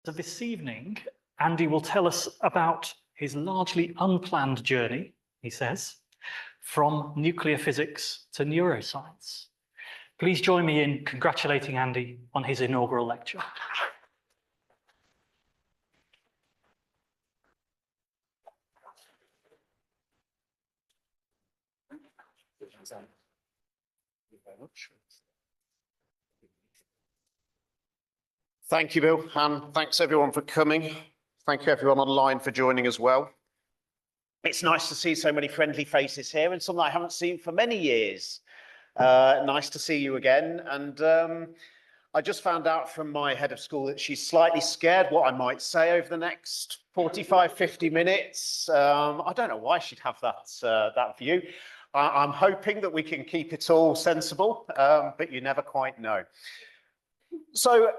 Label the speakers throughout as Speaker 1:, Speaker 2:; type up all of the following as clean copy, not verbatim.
Speaker 1: So this evening, Andy will tell us about his largely unplanned journey, he says, from nuclear physics to neuroscience. Please join me in congratulating Andy on his inaugural lecture.
Speaker 2: Thank you, Bill, and thanks everyone for coming. Thank you everyone online for joining as well. It's nice to see so many friendly faces here and some that I haven't seen for many years. Nice to see you again. And I just found out from my head of school that she's slightly scared what I might say over the next 45, 50 minutes. I don't know why she'd have that view. I'm hoping that we can keep it all sensible, but you never quite know. So,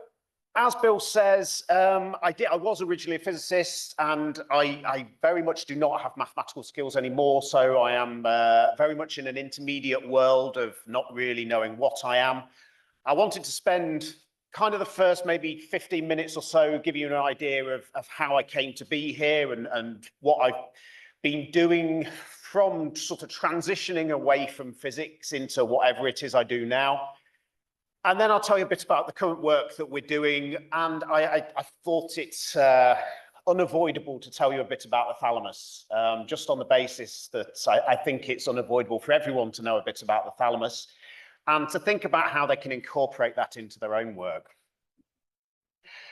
Speaker 2: as Bill says, I was originally a physicist, and I very much do not have mathematical skills anymore, so I am very much in an intermediate world of not really knowing what I am. I wanted to spend kind of the first maybe 15 minutes or so giving you an idea of how I came to be here and what I've been doing from sort of transitioning away from physics into whatever it is I do now. And then I'll tell you a bit about the current work that we're doing. And I thought it's unavoidable to tell you a bit about the thalamus, just on the basis that I think it's unavoidable for everyone to know a bit about the thalamus and to think about how they can incorporate that into their own work.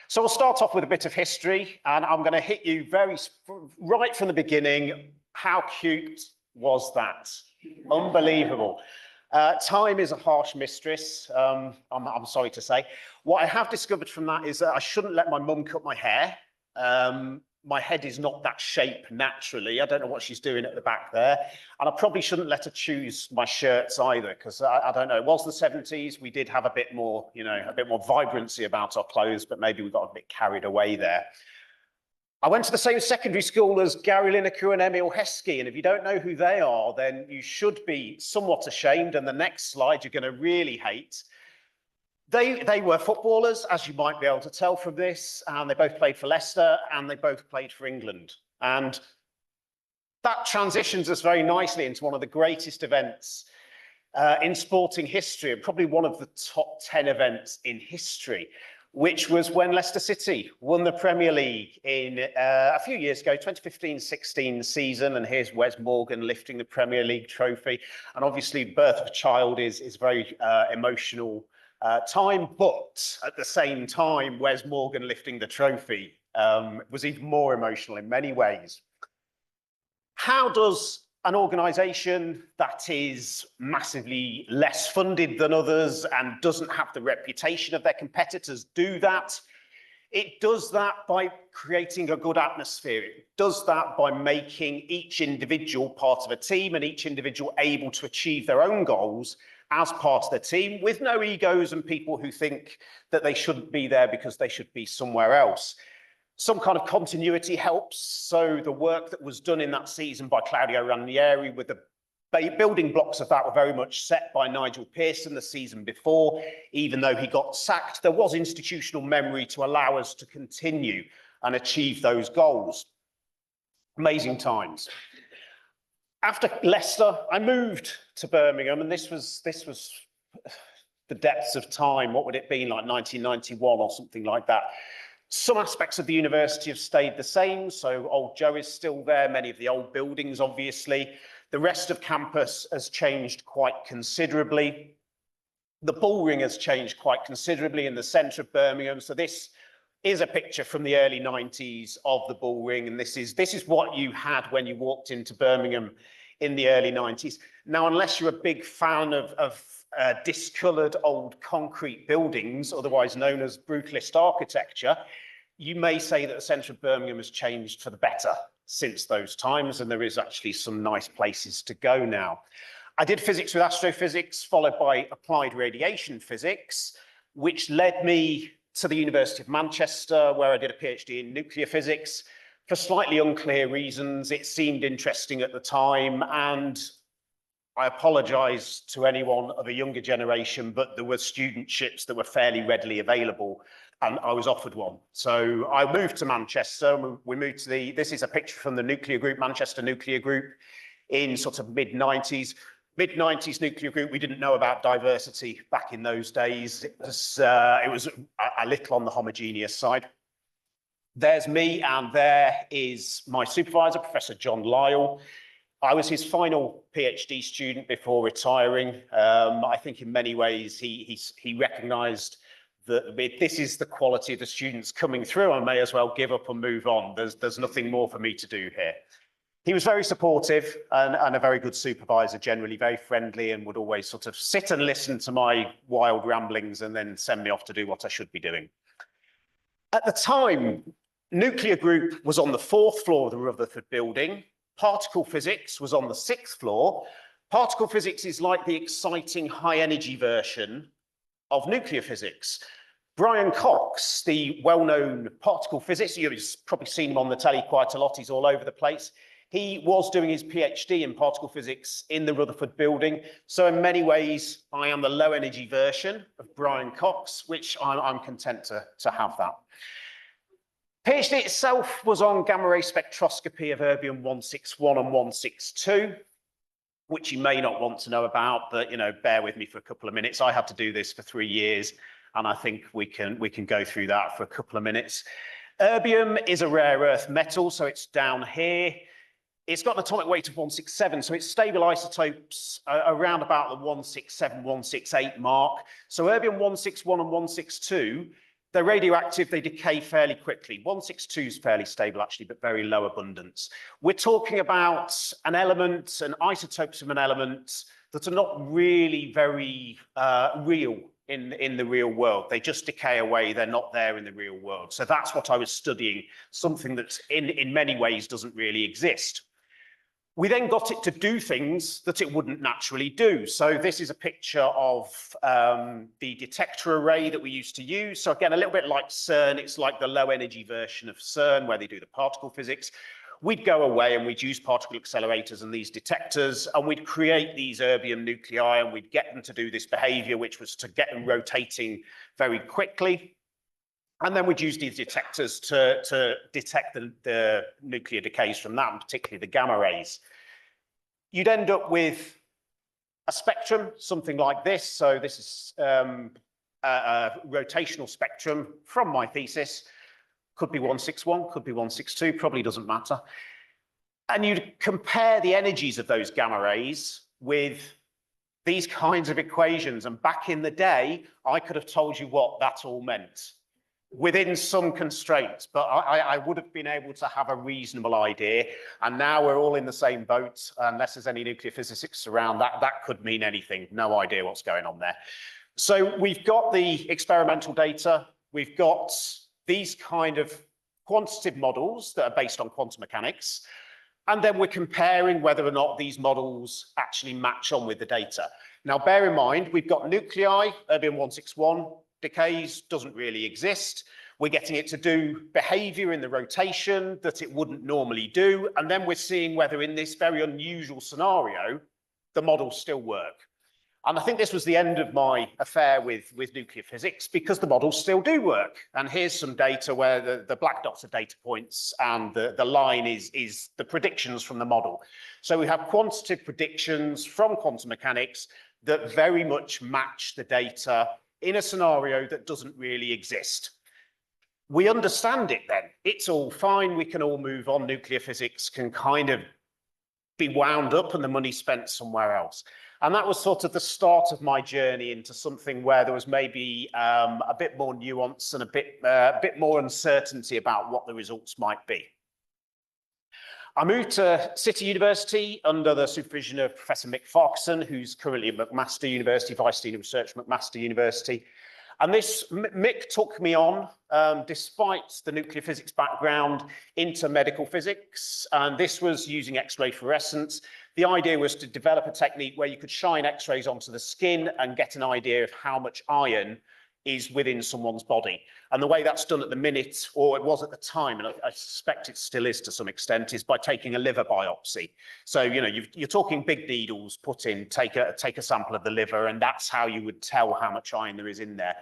Speaker 2: So we'll start off with a bit of history, and I'm going to hit you right from the beginning. How cute was that? Unbelievable. Time is a harsh mistress, I'm sorry to say. What I have discovered from that is that I shouldn't let my mum cut my hair. My head is not that shape naturally. I don't know what she's doing at the back there. And I probably shouldn't let her choose my shirts either, because I don't know, it was the 70s. We did have a bit more, a bit more vibrancy about our clothes, but maybe we got a bit carried away there. I went to the same secondary school as Gary Lineker and Emil Heskey, and if you don't know who they are, then you should be somewhat ashamed, and the next slide you're going to really hate. They were footballers, as you might be able to tell from this, and they both played for Leicester, and they both played for England. And that transitions us very nicely into one of the greatest events in sporting history, and probably one of the top 10 events in history, which was when Leicester City won the Premier League in a few years ago, 2015-16 season, and here's Wes Morgan lifting the Premier League trophy. And obviously, birth of a child is very emotional time, but at the same time, Wes Morgan lifting the trophy was even more emotional in many ways. How does an organisation that is massively less funded than others and doesn't have the reputation of their competitors do that? It does that by creating a good atmosphere. It does that by making each individual part of a team and each individual able to achieve their own goals as part of the team, with no egos and people who think that they shouldn't be there because they should be somewhere else. Some kind of continuity helps. So the work that was done in that season by Claudio Ranieri, with the building blocks of that, were very much set by Nigel Pearson the season before. Even though he got sacked, there was institutional memory to allow us to continue and achieve those goals. Amazing times. After Leicester, I moved to Birmingham, and this was the depths of time. What would it be, like 1991 or something like that? Some aspects of the university have stayed the same. So Old Joe is still there, many of the old buildings, obviously. The rest of campus has changed quite considerably. The bullring has changed quite considerably in the centre of Birmingham. So this is a picture from the early 90s of the bullring. And this is what you had when you walked into Birmingham in the early 90s. Now, unless you're a big fan of discoloured old concrete buildings, otherwise known as brutalist architecture, you may say that the centre of Birmingham has changed for the better since those times, and there is actually some nice places to go now. I did physics with astrophysics, followed by applied radiation physics, which led me to the University of Manchester, where I did a PhD in nuclear physics. For slightly unclear reasons, it seemed interesting at the time, and I apologise to anyone of a younger generation, but there were studentships that were fairly readily available and I was offered one. So I moved to Manchester. We moved to this is a picture from the nuclear group, Manchester Nuclear Group, in sort of mid-90s. Mid-90s nuclear group, we didn't know about diversity back in those days. It was a little on the homogeneous side. There's me, and there is my supervisor, Professor John Lyle. I was his final PhD student before retiring. I think in many ways he recognised that this is the quality of the students coming through. I may as well give up and move on. There's nothing more for me to do here. He was very supportive and a very good supervisor, generally very friendly, and would always sort of sit and listen to my wild ramblings and then send me off to do what I should be doing. At the time, nuclear group was on the 4th floor of the Rutherford building. Particle physics was on the 6th floor. Particle physics is like the exciting high energy version of nuclear physics. Brian Cox, the well-known particle physicist, you've probably seen him on the telly quite a lot, he's all over the place. He was doing his PhD in particle physics in the Rutherford building. So in many ways, I am the low energy version of Brian Cox, which I'm content to have that. PhD itself was on gamma ray spectroscopy of Erbium 161 and 162, which you may not want to know about, but bear with me for a couple of minutes. I had to do this for 3 years, and I think we can go through that for a couple of minutes. Erbium is a rare earth metal, so it's down here. It's got an atomic weight of 167, so its stable isotopes are around about the 167, 168 mark. So Erbium 161 and 162, they're radioactive, they decay fairly quickly. 162 is fairly stable, actually, but very low abundance. We're talking about an element and isotopes of an element that are not really very real in the real world. They just decay away. They're not there in the real world. So that's what I was studying, something that in many ways doesn't really exist. We then got it to do things that it wouldn't naturally do. So this is a picture of the detector array that we used to use. So again, a little bit like CERN, it's like the low energy version of CERN where they do the particle physics. We'd go away and we'd use particle accelerators and these detectors, and we'd create these erbium nuclei, and we'd get them to do this behavior, which was to get them rotating very quickly. And then we'd use these detectors to detect the nuclear decays from that, and particularly the gamma rays. You'd end up with a spectrum, something like this. So this is a rotational spectrum from my thesis. Could be 161, could be 162, probably doesn't matter. And you'd compare the energies of those gamma rays with these kinds of equations. And back in the day, I could have told you what that all meant, within some constraints, but I would have been able to have a reasonable idea. And now we're all in the same boat, unless there's any nuclear physicists around. That could mean anything. No idea what's going on there. So we've got the experimental data. We've got these kind of quantitative models that are based on quantum mechanics. And then we're comparing whether or not these models actually match on with the data. Now, bear in mind, we've got nuclei, Erbium 161, decays, doesn't really exist. We're getting it to do behavior in the rotation that it wouldn't normally do. And then we're seeing whether in this very unusual scenario, the models still work. And I think this was the end of my affair with nuclear physics, because the models still do work. And here's some data where the black dots are data points and the line is the predictions from the model. So we have quantitative predictions from quantum mechanics that very much match the data in a scenario that doesn't really exist. We understand it then. It's all fine. We can all move on. Nuclear physics can kind of be wound up and the money spent somewhere else. And that was sort of the start of my journey into something where there was maybe a bit more nuance and a bit more uncertainty about what the results might be. I moved to City University under the supervision of Professor Mick Farquharson, who's currently at McMaster University, Vice Dean of Research at McMaster University. And Mick took me on, despite the nuclear physics background, into medical physics. And this was using X-ray fluorescence. The idea was to develop a technique where you could shine X-rays onto the skin and get an idea of how much iron is within someone's body. And the way that's done at the minute, or it was at the time, and I suspect it still is to some extent, is by taking a liver biopsy. So, you know, you're talking big needles put in, take a sample of the liver, and that's how you would tell how much iron there is in there.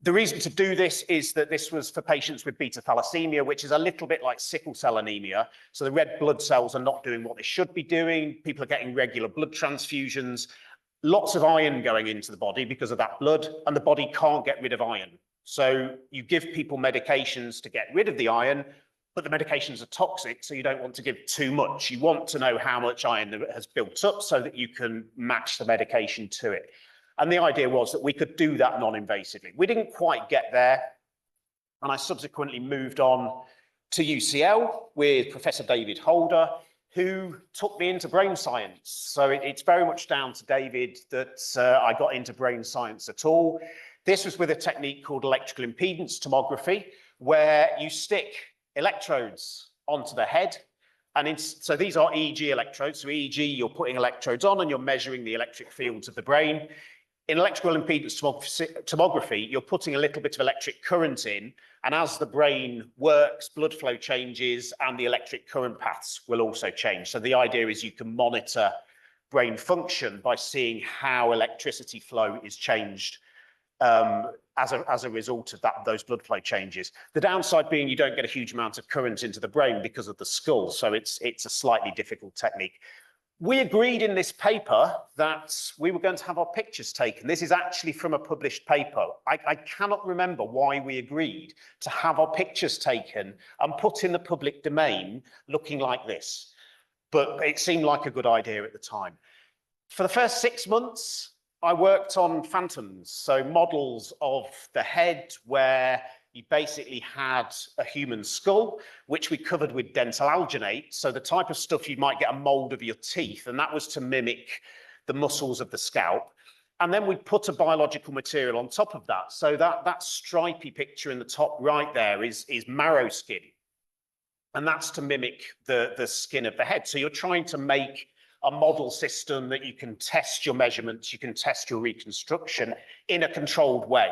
Speaker 2: The reason to do this is that this was for patients with beta thalassemia, which is a little bit like sickle cell anemia. So the red blood cells are not doing what they should be doing. People are getting regular blood transfusions, lots of iron going into the body because of that blood, and the body can't get rid of iron. So you give people medications to get rid of the iron, but the medications are toxic, so you don't want to give too much. You want to know how much iron has built up so that you can match the medication to it. And the idea was that we could do that non-invasively. We didn't quite get there, and I subsequently moved on to UCL with Professor David Holder, who took me into brain science. So it's very much down to David that I got into brain science at all. This was with a technique called electrical impedance tomography, where you stick electrodes onto the head. And so these are EEG electrodes. So EEG, you're putting electrodes on and you're measuring the electric fields of the brain. In electrical impedance tomography, you're putting a little bit of electric current in, and as the brain works, blood flow changes and the electric current paths will also change. So the idea is you can monitor brain function by seeing how electricity flow is changed as a result of those blood flow changes. The downside being you don't get a huge amount of current into the brain because of the skull, so it's a slightly difficult technique. We agreed in this paper that we were going to have our pictures taken. This is actually from a published paper. I cannot remember why we agreed to have our pictures taken and put in the public domain looking like this, but it seemed like a good idea at the time. For the first 6 months, I worked on phantoms, so models of the head where you basically had a human skull, which we covered with dental alginate. So the type of stuff you might get a mold of your teeth, and that was to mimic the muscles of the scalp. And then we put a biological material on top of that. So that stripy picture in the top right there is marrow skin. And that's to mimic the skin of the head. So you're trying to make a model system that you can test your measurements, you can test your reconstruction in a controlled way.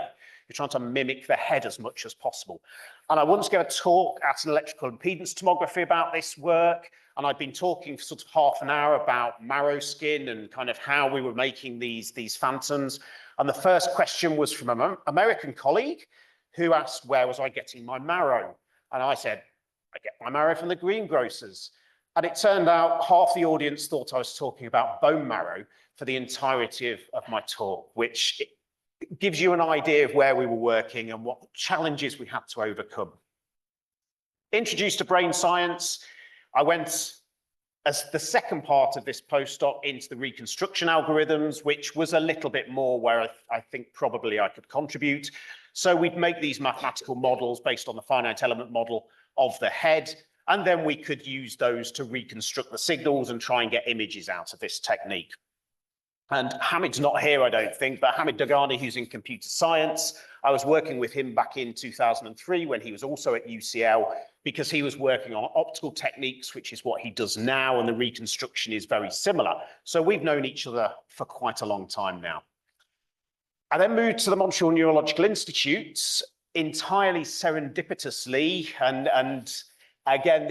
Speaker 2: You're trying to mimic the head as much as possible. And I once gave a talk at an electrical impedance tomography about this work, and I'd been talking for sort of half an hour about marrow skin and kind of how we were making these phantoms. And the first question was from an American colleague who asked, where was I getting my marrow? And I said, I get my marrow from the greengrocers. And it turned out half the audience thought I was talking about bone marrow for the entirety of my talk, which gives you an idea of where we were working and what challenges we had to overcome. Introduced to brain science, I went as the second part of this postdoc into the reconstruction algorithms, which was a little bit more where I think probably I could contribute. So we'd make these mathematical models based on the finite element model of the head, and then we could use those to reconstruct the signals and try and get images out of this technique. And Hamid's not here, I don't think, but Hamid Dogani, who's in computer science, I was working with him back in 2003 when he was also at UCL, because he was working on optical techniques, which is what he does now, and the reconstruction is very similar. So we've known each other for quite a long time now. I then moved to the Montreal Neurological Institute entirely serendipitously, and again,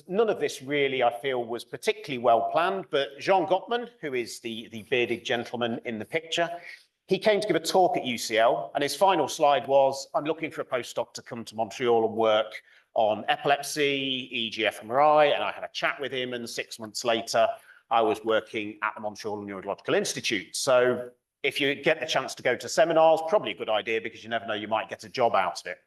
Speaker 2: none of this really, I feel, was particularly well planned, but Jean Gottman, who is the bearded gentleman in the picture, he came to give a talk at UCL, and his final slide was, I'm looking for a postdoc to come to Montreal and work on epilepsy, EEG fMRI, and I had a chat with him, and 6 months later, I was working at the Montreal Neurological Institute. So if you get the chance to go to seminars, probably a good idea, because you never know, you might get a job out of it.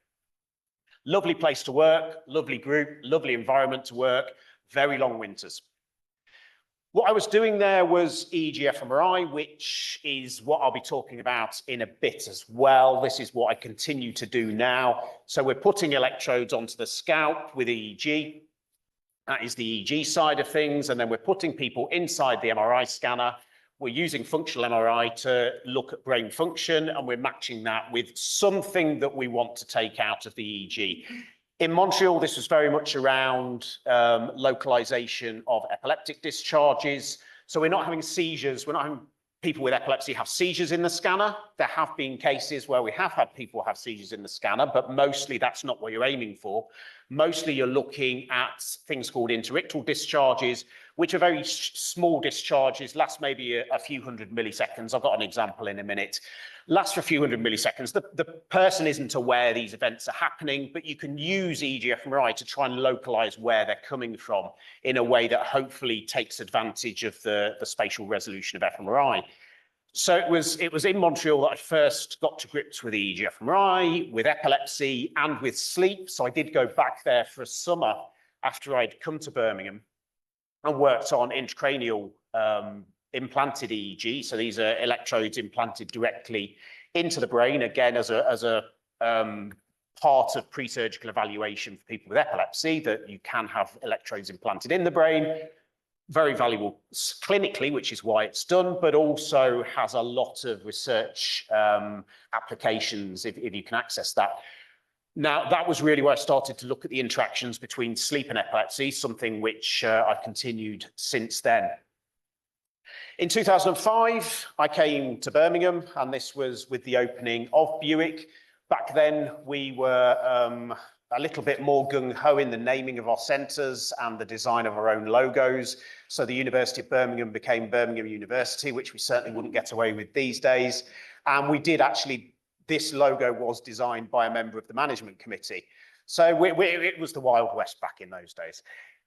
Speaker 2: Lovely place to work, lovely group, lovely environment to work, very long winters. What I was doing there was EEG fMRI, which is what I'll be talking about in a bit as well. This is what I continue to do now. So we're putting electrodes onto the scalp with EEG. That is the EEG side of things. And then we're putting people inside the MRI scanner. We're using functional MRI to look at brain function, and we're matching that with something that we want to take out of the EEG. In Montreal, this was very much around localization of epileptic discharges. So we're not having seizures. We're not having people with epilepsy have seizures in the scanner. There have been cases where we have had people have seizures in the scanner, but mostly that's not what you're aiming for. Mostly you're looking at things called interictal discharges, which are very small discharges, last maybe a few hundred milliseconds. I've got an example in a minute. Last for a few hundred milliseconds. The person isn't aware these events are happening, but you can use EEG fMRI to try and localize where they're coming from in a way that hopefully takes advantage of the spatial resolution of fMRI. So it was in Montreal that I first got to grips with EEG fMRI, with epilepsy, and with sleep. So I did go back there for a summer after I'd come to Birmingham and worked on intracranial implanted EEG. So these are electrodes implanted directly into the brain, again, as a part of pre-surgical evaluation for people with epilepsy, that you can have electrodes implanted in the brain. Very valuable clinically, which is why it's done, but also has a lot of research applications if you can access that. Now, that was really where I started to look at the interactions between sleep and epilepsy, something which I've continued since then. In 2005, I came to Birmingham, and this was with the opening of Buick. Back then, we were a little bit more gung-ho in the naming of our centres and the design of our own logos. So the University of Birmingham became Birmingham University, which we certainly wouldn't get away with these days. And we did actually, this logo was designed by a member of the management committee. So it was the Wild West back in those days.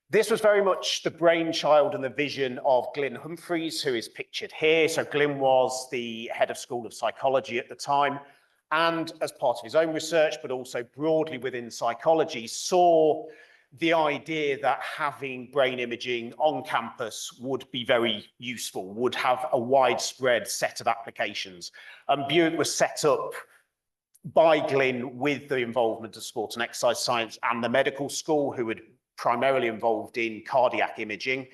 Speaker 2: This was very much the brainchild and the vision of Glyn Humphreys, who is pictured here. So Glyn was the head of School of Psychology at the time, and as part of his own research, but also broadly within psychology, saw the idea that having brain imaging on campus would be very useful, would have a widespread set of applications. Buick was set up by Glyn with the involvement of sport and exercise science and the medical school, who were primarily involved in cardiac imaging,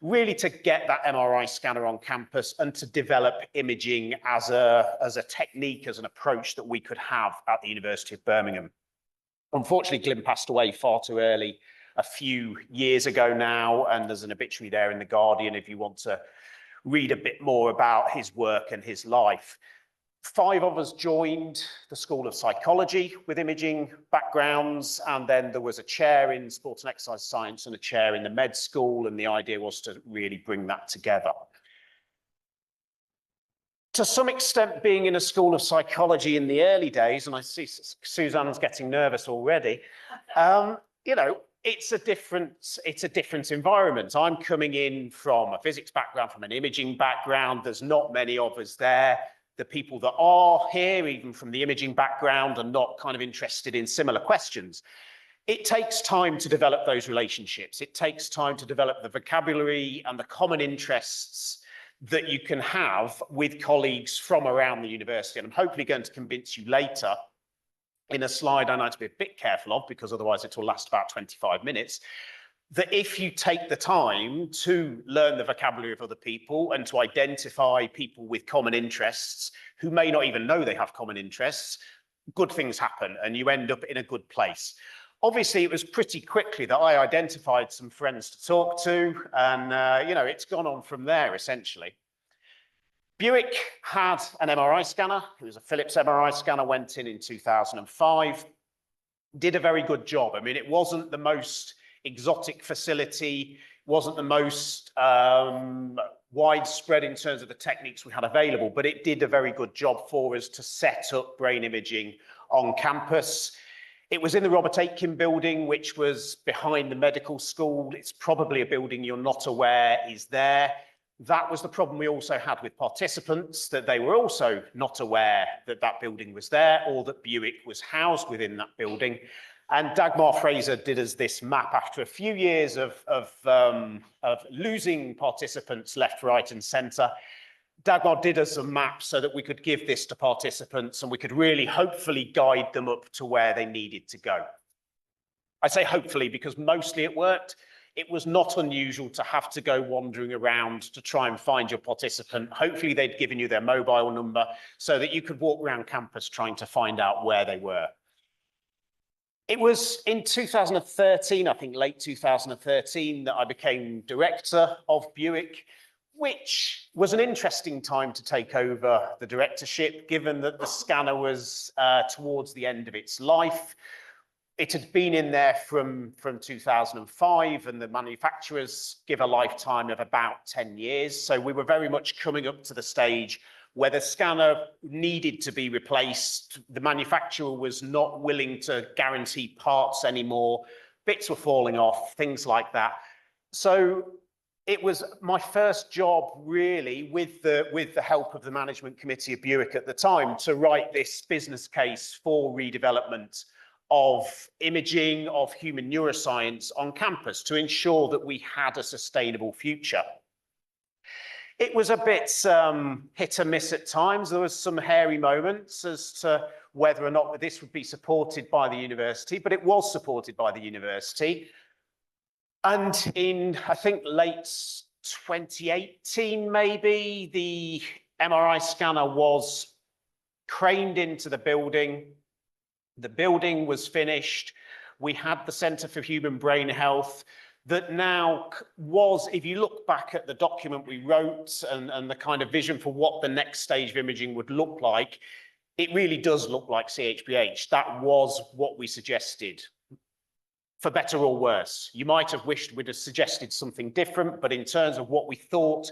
Speaker 2: really to get that MRI scanner on campus and to develop imaging as a technique, as an approach that we could have at the University of Birmingham. Unfortunately, Glyn passed away far too early a few years ago now, and there's an obituary there in The Guardian if you want to read a bit more about his work and his life. 5 of us joined the School of Psychology with imaging backgrounds, and then there was a chair in sports and exercise science and a chair in the med school, and the idea was to really bring that together. To some extent, being in a School of Psychology in the early days, and I see Suzanne's getting nervous already, you know, it's a different environment. I'm coming in from a physics background, from an imaging background. There's not many of us there. The people that are here, even from the imaging background, are not kind of interested in similar questions. It takes time to develop those relationships. It takes time to develop the vocabulary and the common interests that you can have with colleagues from around the university. And I'm hopefully going to convince you later in a slide I need to be a bit careful of, because otherwise it will last about 25 minutes, that if you take the time to learn the vocabulary of other people and to identify people with common interests who may not even know they have common interests, good things happen and you end up in a good place. Obviously, it was pretty quickly that I identified some friends to talk to, and you know, it's gone on from there essentially. Buick had an MRI scanner. It was a Philips MRI scanner, went in 2005, did a very good job. I mean, it wasn't the most exotic facility, wasn't the most widespread in terms of the techniques we had available, but it did a very good job for us to set up brain imaging on campus. It was in the Robert Aitken building, which was behind the medical school. It's probably a building you're not aware is there. That was the problem we also had with participants, that they were also not aware that that building was there or that Buick was housed within that building. And Dagmar Fraser did us this map after a few years of losing participants left, right, and centre. Dagmar did us a map so that we could give this to participants and we could really hopefully guide them up to where they needed to go. I say hopefully because mostly it worked. It was not unusual to have to go wandering around to try and find your participant. Hopefully they'd given you their mobile number so that you could walk around campus trying to find out where they were. It was in 2013, I think late 2013, that I became director of Buick, which was an interesting time to take over the directorship, given that the scanner was towards the end of its life. it had been in there from 2005, and the manufacturers give a lifetime of about 10 years. So we were very much coming up to the stage where the scanner needed to be replaced. The manufacturer was not willing to guarantee parts anymore. Bits were falling off, things like that. So it was my first job, really, with the help of the management committee of Buick at the time, to write this business case for redevelopment of imaging, of human neuroscience on campus to ensure that we had a sustainable future. It was a bit hit and miss at times. There was some hairy moments as to whether or not this would be supported by the university, but it was supported by the university. And in, I think, late 2018, maybe, the MRI scanner was craned into the building. The building was finished. We had the Centre for Human Brain Health that now was, if you look back at the document we wrote and the kind of vision for what the next stage of imaging would look like, it really does look like CHBH. That was what we suggested, for better or worse. You might have wished we'd have suggested something different, but in terms of what we thought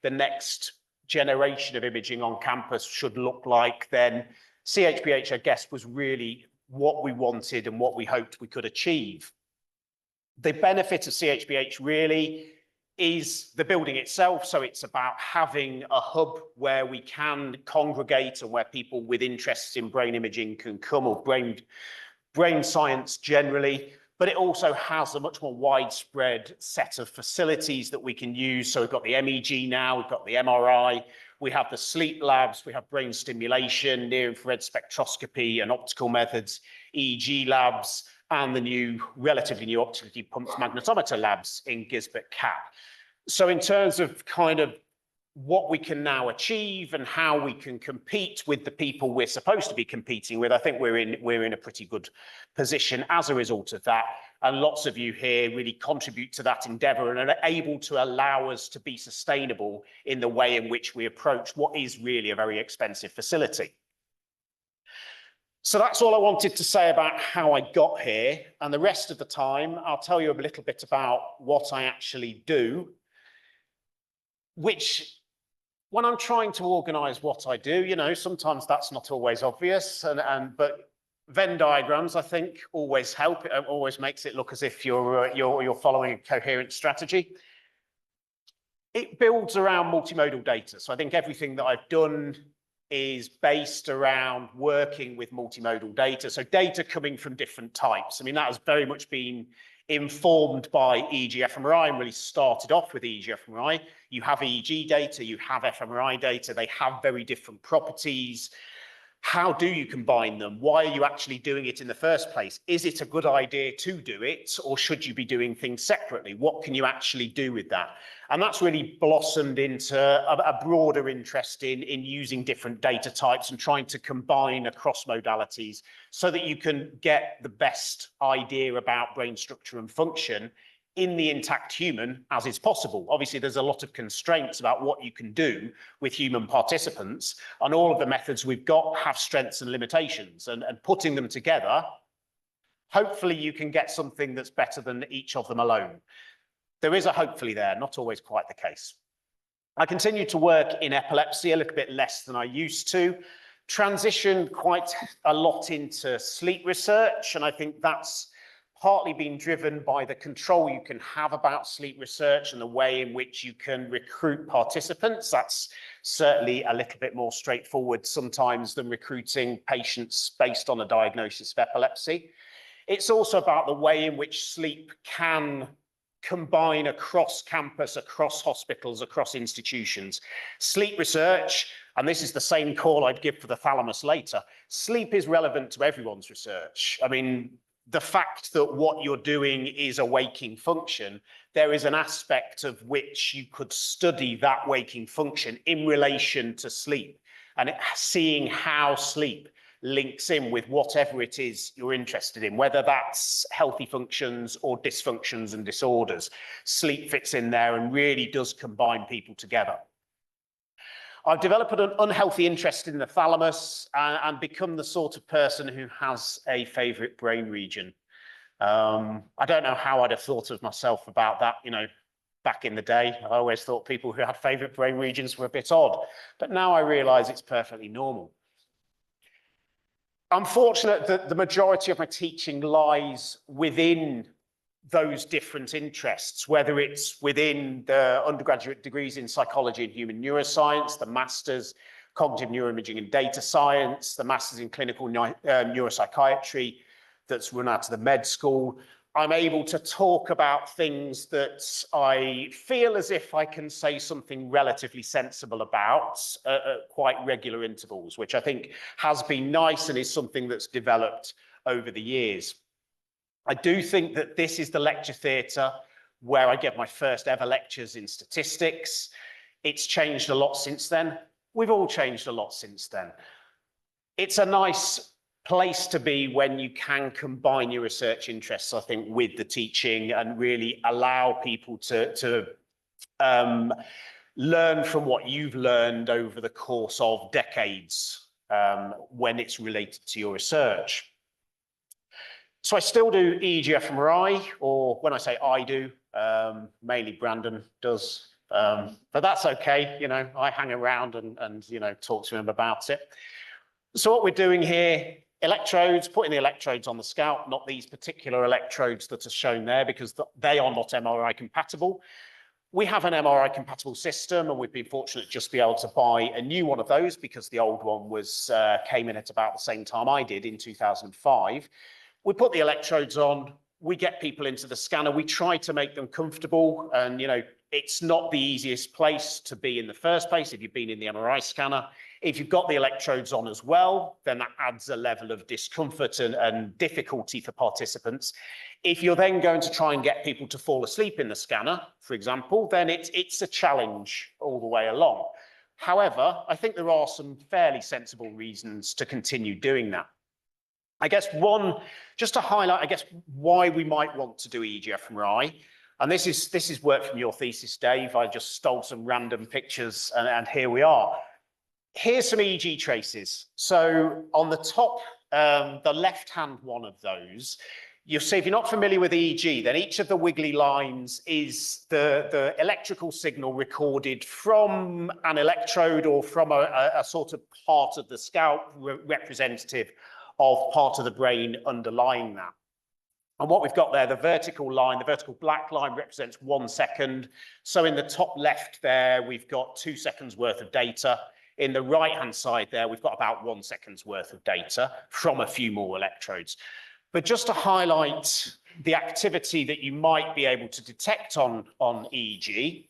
Speaker 2: the next generation of imaging on campus should look like, then CHBH, I guess, was really what we wanted and what we hoped we could achieve. The benefit of CHBH really is the building itself. So it's about having a hub where we can congregate and where people with interests in brain imaging can come, or brain science generally. But it also has a much more widespread set of facilities that we can use. So we've got the MEG now, we've got the MRI, we have the sleep labs, we have brain stimulation, near-infrared spectroscopy and optical methods, EEG labs, and the relatively new optically pumped magnetometer labs in Gisbert Cap. So in terms of kind of what we can now achieve and how we can compete with the people we're supposed to be competing with, I think we're in a pretty good position as a result of that. And lots of you here really contribute to that endeavour and are able to allow us to be sustainable in the way in which we approach what is really a very expensive facility. So that's all I wanted to say about how I got here. And the rest of the time, I'll tell you a little bit about what I actually do, which, when I'm trying to organise what I do, you know, sometimes that's not always obvious, but Venn diagrams, I think, always help. It always makes it look as if you're following a coherent strategy. It builds around multimodal data. So I think everything that I've done is based around working with multimodal data. So data coming from different types. I mean, that has very much been informed by EEG fMRI and really started off with EEG fMRI. You have EEG data, you have fMRI data, they have very different properties. How do you combine them? Why are you actually doing it in the first place? Is it a good idea to do it, or should you be doing things separately? What can you actually do with that? And that's really blossomed into a broader interest in using different data types and trying to combine across modalities so that you can get the best idea about brain structure and function in the intact human as is possible. Obviously, there's a lot of constraints about what you can do with human participants, and all of the methods we've got have strengths and limitations, and putting them together, hopefully you can get something that's better than each of them alone. There is a hopefully there, not always quite the case. I continue to work in epilepsy, a little bit less than I used to, transitioned quite a lot into sleep research, and I think that's partly been driven by the control you can have about sleep research and the way in which you can recruit participants. That's certainly a little bit more straightforward sometimes than recruiting patients based on a diagnosis of epilepsy. It's also about the way in which sleep can combine across campus, across hospitals, across institutions. Sleep research, and this is the same call I'd give for the Thalamus later, sleep is relevant to everyone's research. I mean, the fact that what you're doing is a waking function, there is an aspect of which you could study that waking function in relation to sleep and seeing how sleep links in with whatever it is you're interested in, whether that's healthy functions or dysfunctions and disorders. Sleep fits in there and really does combine people together. I've developed an unhealthy interest in the thalamus and become the sort of person who has a favourite brain region. I don't know how I'd have thought of myself about that, back in the day. I always thought people who had favorite brain regions were a bit odd, but now I realize it's perfectly normal. I'm fortunate that the majority of my teaching lies within those different interests, whether it's within the undergraduate degrees in psychology and human neuroscience, the master's cognitive neuroimaging and data science, the master's in clinical neuropsychiatry that's run out of the med school. I'm able to talk about things that I feel as if I can say something relatively sensible about at quite regular intervals, which I think has been nice and is something that's developed over the years. I do think that this is the lecture theatre where I get my first ever lectures in statistics. It's changed a lot since then. We've all changed a lot since then. It's a nice place to be when you can combine your research interests, I think, with the teaching and really allow people to learn from what you've learned over the course of decades when it's related to your research. So I still do EEG fMRI, or when I say I do, mainly Brandon does, but that's okay. I hang around and talk to him about it. So what we're doing here, electrodes, putting the electrodes on the scalp, not these particular electrodes that are shown there because they are not MRI compatible. We have an MRI compatible system, and we've been fortunate just to be able to buy a new one of those because the old one came in at about the same time I did in 2005. We put the electrodes on, we get people into the scanner, we try to make them comfortable, and it's not the easiest place to be in the first place if you've been in the MRI scanner. If you've got the electrodes on as well, then that adds a level of discomfort and difficulty for participants. If you're then going to try and get people to fall asleep in the scanner, for example, then it's a challenge all the way along. However, I think there are some fairly sensible reasons to continue doing that. I guess just to highlight, why we might want to do EEG fMRI, and this is work from your thesis, Dave. I just stole some random pictures, and here we are. Here's some EEG traces. So on the top, the left-hand one of those, you'll see if you're not familiar with EEG, then each of the wiggly lines is the electrical signal recorded from an electrode or from a sort of part of the scalp representative of part of the brain underlying that. And what we've got there, the vertical line, the vertical black line represents 1 second. So in the top left there, we've got 2 seconds worth of data. In the right-hand side there, we've got about 1 second's worth of data from a few more electrodes. But just to highlight the activity that you might be able to detect on EEG,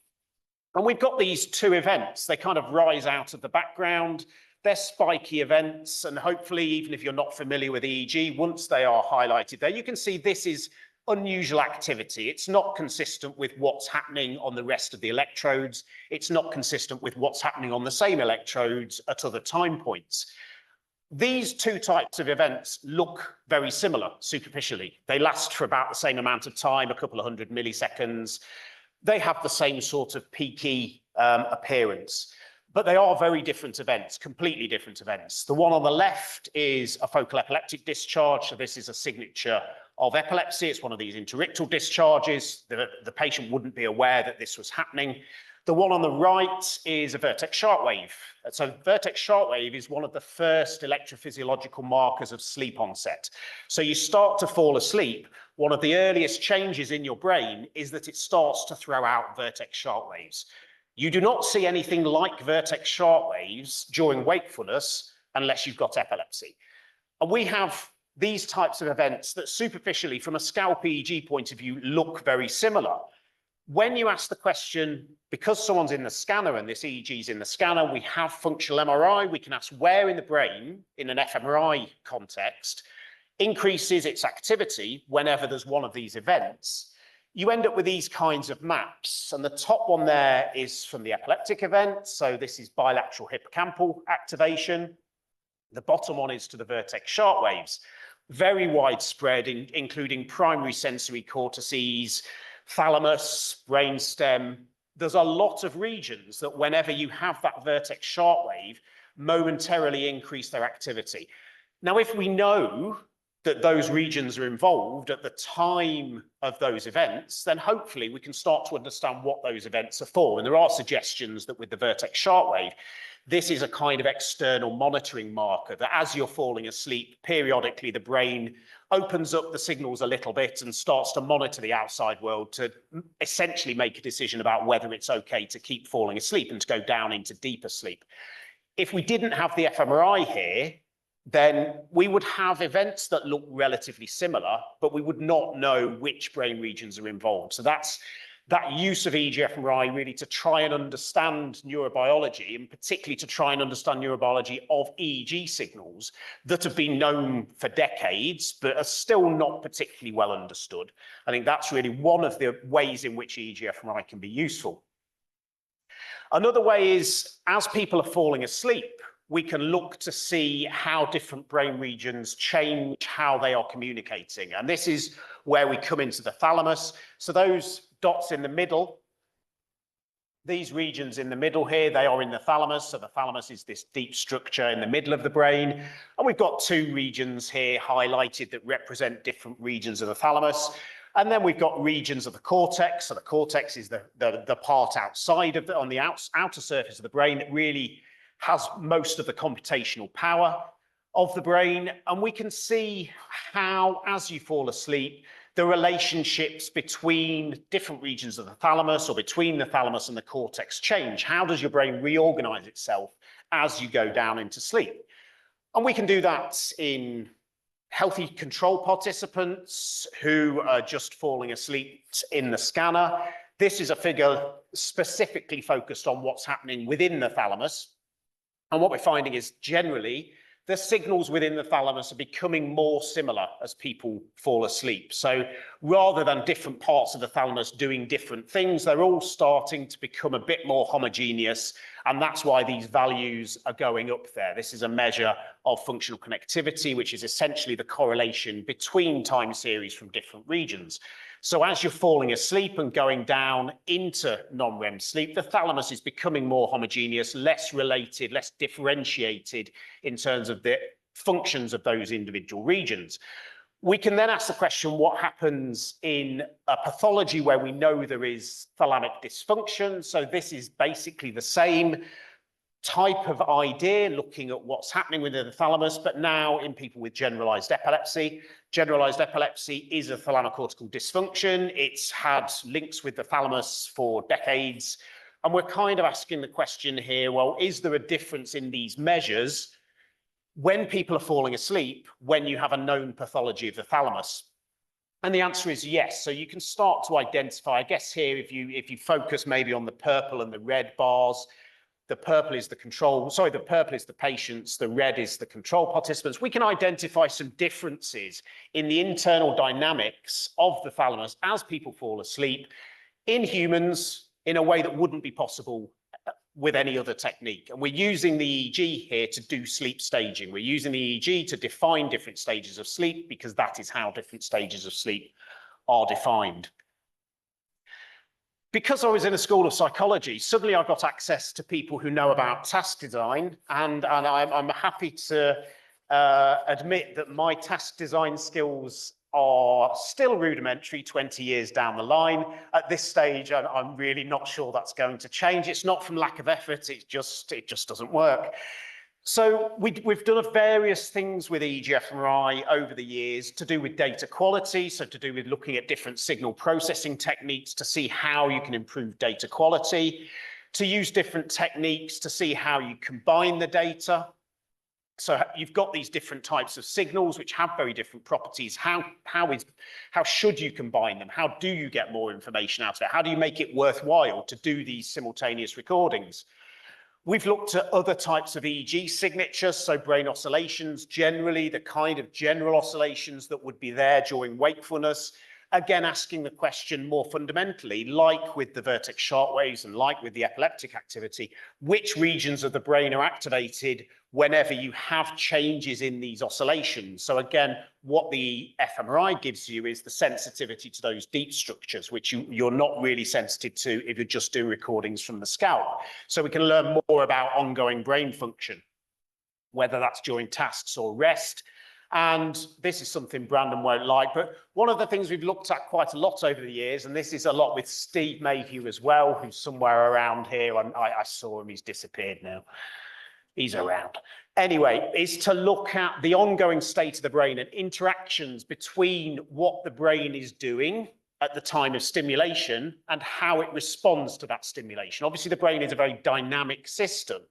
Speaker 2: and we've got these two events. They kind of rise out of the background. They're spiky events, and hopefully, even if you're not familiar with EEG, once they are highlighted there, you can see this is unusual activity. It's not consistent with what's happening on the rest of the electrodes. It's not consistent with what's happening on the same electrodes at other time points. These two types of events look very similar superficially. They last for about the same amount of time, a couple of 100 milliseconds. They have the same sort of peaky appearance. But they are very different events, completely different events. The one on the left is a focal epileptic discharge. So this is a signature of epilepsy. It's one of these interictal discharges. The patient wouldn't be aware that this was happening. The one on the right is a vertex sharp wave. So vertex sharp wave is one of the first electrophysiological markers of sleep onset. So you start to fall asleep. One of the earliest changes in your brain is that it starts to throw out vertex sharp waves. You do not see anything like vertex sharp waves during wakefulness unless you've got epilepsy. And we have these types of events that superficially, from a scalp EEG point of view, look very similar. When you ask the question, because someone's in the scanner and this EEG is in the scanner, we have functional MRI, we can ask where in the brain, in an fMRI context, increases its activity whenever there's one of these events. You end up with these kinds of maps, and the top one there is from the epileptic event. So this is bilateral hippocampal activation. The bottom one is to the vertex sharp waves, very widespread, including primary sensory cortices, thalamus, brainstem. There's a lot of regions that whenever you have that vertex sharp wave, momentarily increase their activity. Now, if we know that those regions are involved at the time of those events, then hopefully we can start to understand what those events are for. And there are suggestions that with the vertex shortwave, this is a kind of external monitoring marker that as you're falling asleep, periodically the brain opens up the signals a little bit and starts to monitor the outside world to essentially make a decision about whether it's okay to keep falling asleep and to go down into deeper sleep. If we didn't have the fMRI here, then we would have events that look relatively similar, but we would not know which brain regions are involved. So that's that use of EEG-fMRI really to try and understand neurobiology, and particularly to try and understand neurobiology of EEG signals that have been known for decades, but are still not particularly well understood. I think that's really one of the ways in which EEG-fMRI can be useful. Another way is, as people are falling asleep, we can look to see how different brain regions change how they are communicating. And this is where we come into the thalamus. So those dots in the middle, these regions in the middle here, they are in the thalamus. So the thalamus is this deep structure in the middle of the brain. And we've got two regions here highlighted that represent different regions of the thalamus. And then we've got regions of the cortex. So the cortex is the part outside of on the outer surface of the brain that really has most of the computational power of the brain. And we can see how, as you fall asleep, the relationships between different regions of the thalamus or between the thalamus and the cortex change. How does your brain reorganize itself as you go down into sleep? And we can do that in healthy control participants who are just falling asleep in the scanner. This is a figure specifically focused on what's happening within the thalamus. And what we're finding is generally the signals within the thalamus are becoming more similar as people fall asleep. So rather than different parts of the thalamus doing different things, they're all starting to become a bit more homogeneous. And that's why these values are going up there. This is a measure of functional connectivity, which is essentially the correlation between time series from different regions. So as you're falling asleep and going down into non-REM sleep, the thalamus is becoming more homogeneous, less related, less differentiated in terms of the functions of those individual regions. We can then ask the question, what happens in a pathology where we know there is thalamic dysfunction? So this is basically the same type of idea, looking at what's happening within the thalamus, but now in people with generalized epilepsy. Generalized epilepsy is a thalamocortical dysfunction. It's had links with the thalamus for decades. And we're kind of asking the question here, well, is there a difference in these measures when people are falling asleep, when you have a known pathology of the thalamus? And the answer is yes. So you can start to identify, I guess here, if you focus maybe on the purple and the red bars, the purple is the control, sorry, the purple is the patients, the red is the control participants. We can identify some differences in the internal dynamics of the thalamus as people fall asleep in humans in a way that wouldn't be possible with any other technique. And we're using the EEG here to do sleep staging. We're using the EEG to define different stages of sleep because that is how different stages of sleep are defined. Because I was in a school of psychology, suddenly I got access to people who know about task design, and I'm happy to admit that my task design skills are still rudimentary 20 years down the line. At this stage, I'm really not sure that's going to change. It's not from lack of effort, it just doesn't work. So we've done various things with EEG-fMRI over the years to do with data quality, so to do with looking at different signal processing techniques to see how you can improve data quality, to use different techniques to see how you combine the data. So you've got these different types of signals which have very different properties. How should you combine them? How do you get more information out of it? How do you make it worthwhile to do these simultaneous recordings? We've looked at other types of EEG signatures, so brain oscillations, generally the kind of general oscillations that would be there during wakefulness. Again, asking the question more fundamentally, like with the vertex shortwaves and like with the epileptic activity, which regions of the brain are activated whenever you have changes in these oscillations? So again, what the fMRI gives you is the sensitivity to those deep structures, which you're not really sensitive to if you're just doing recordings from the scalp. So we can learn more about ongoing brain function, whether that's during tasks or rest. And this is something Brandon won't like, but one of the things we've looked at quite a lot over the years, and this is a lot with Steve Mayhew as well, who's somewhere around here. I saw him, he's disappeared now. He's around. Anyway, is to look at the ongoing state of the brain and interactions between what the brain is doing at the time of stimulation and how it responds to that stimulation. Obviously, the brain is a very dynamic system.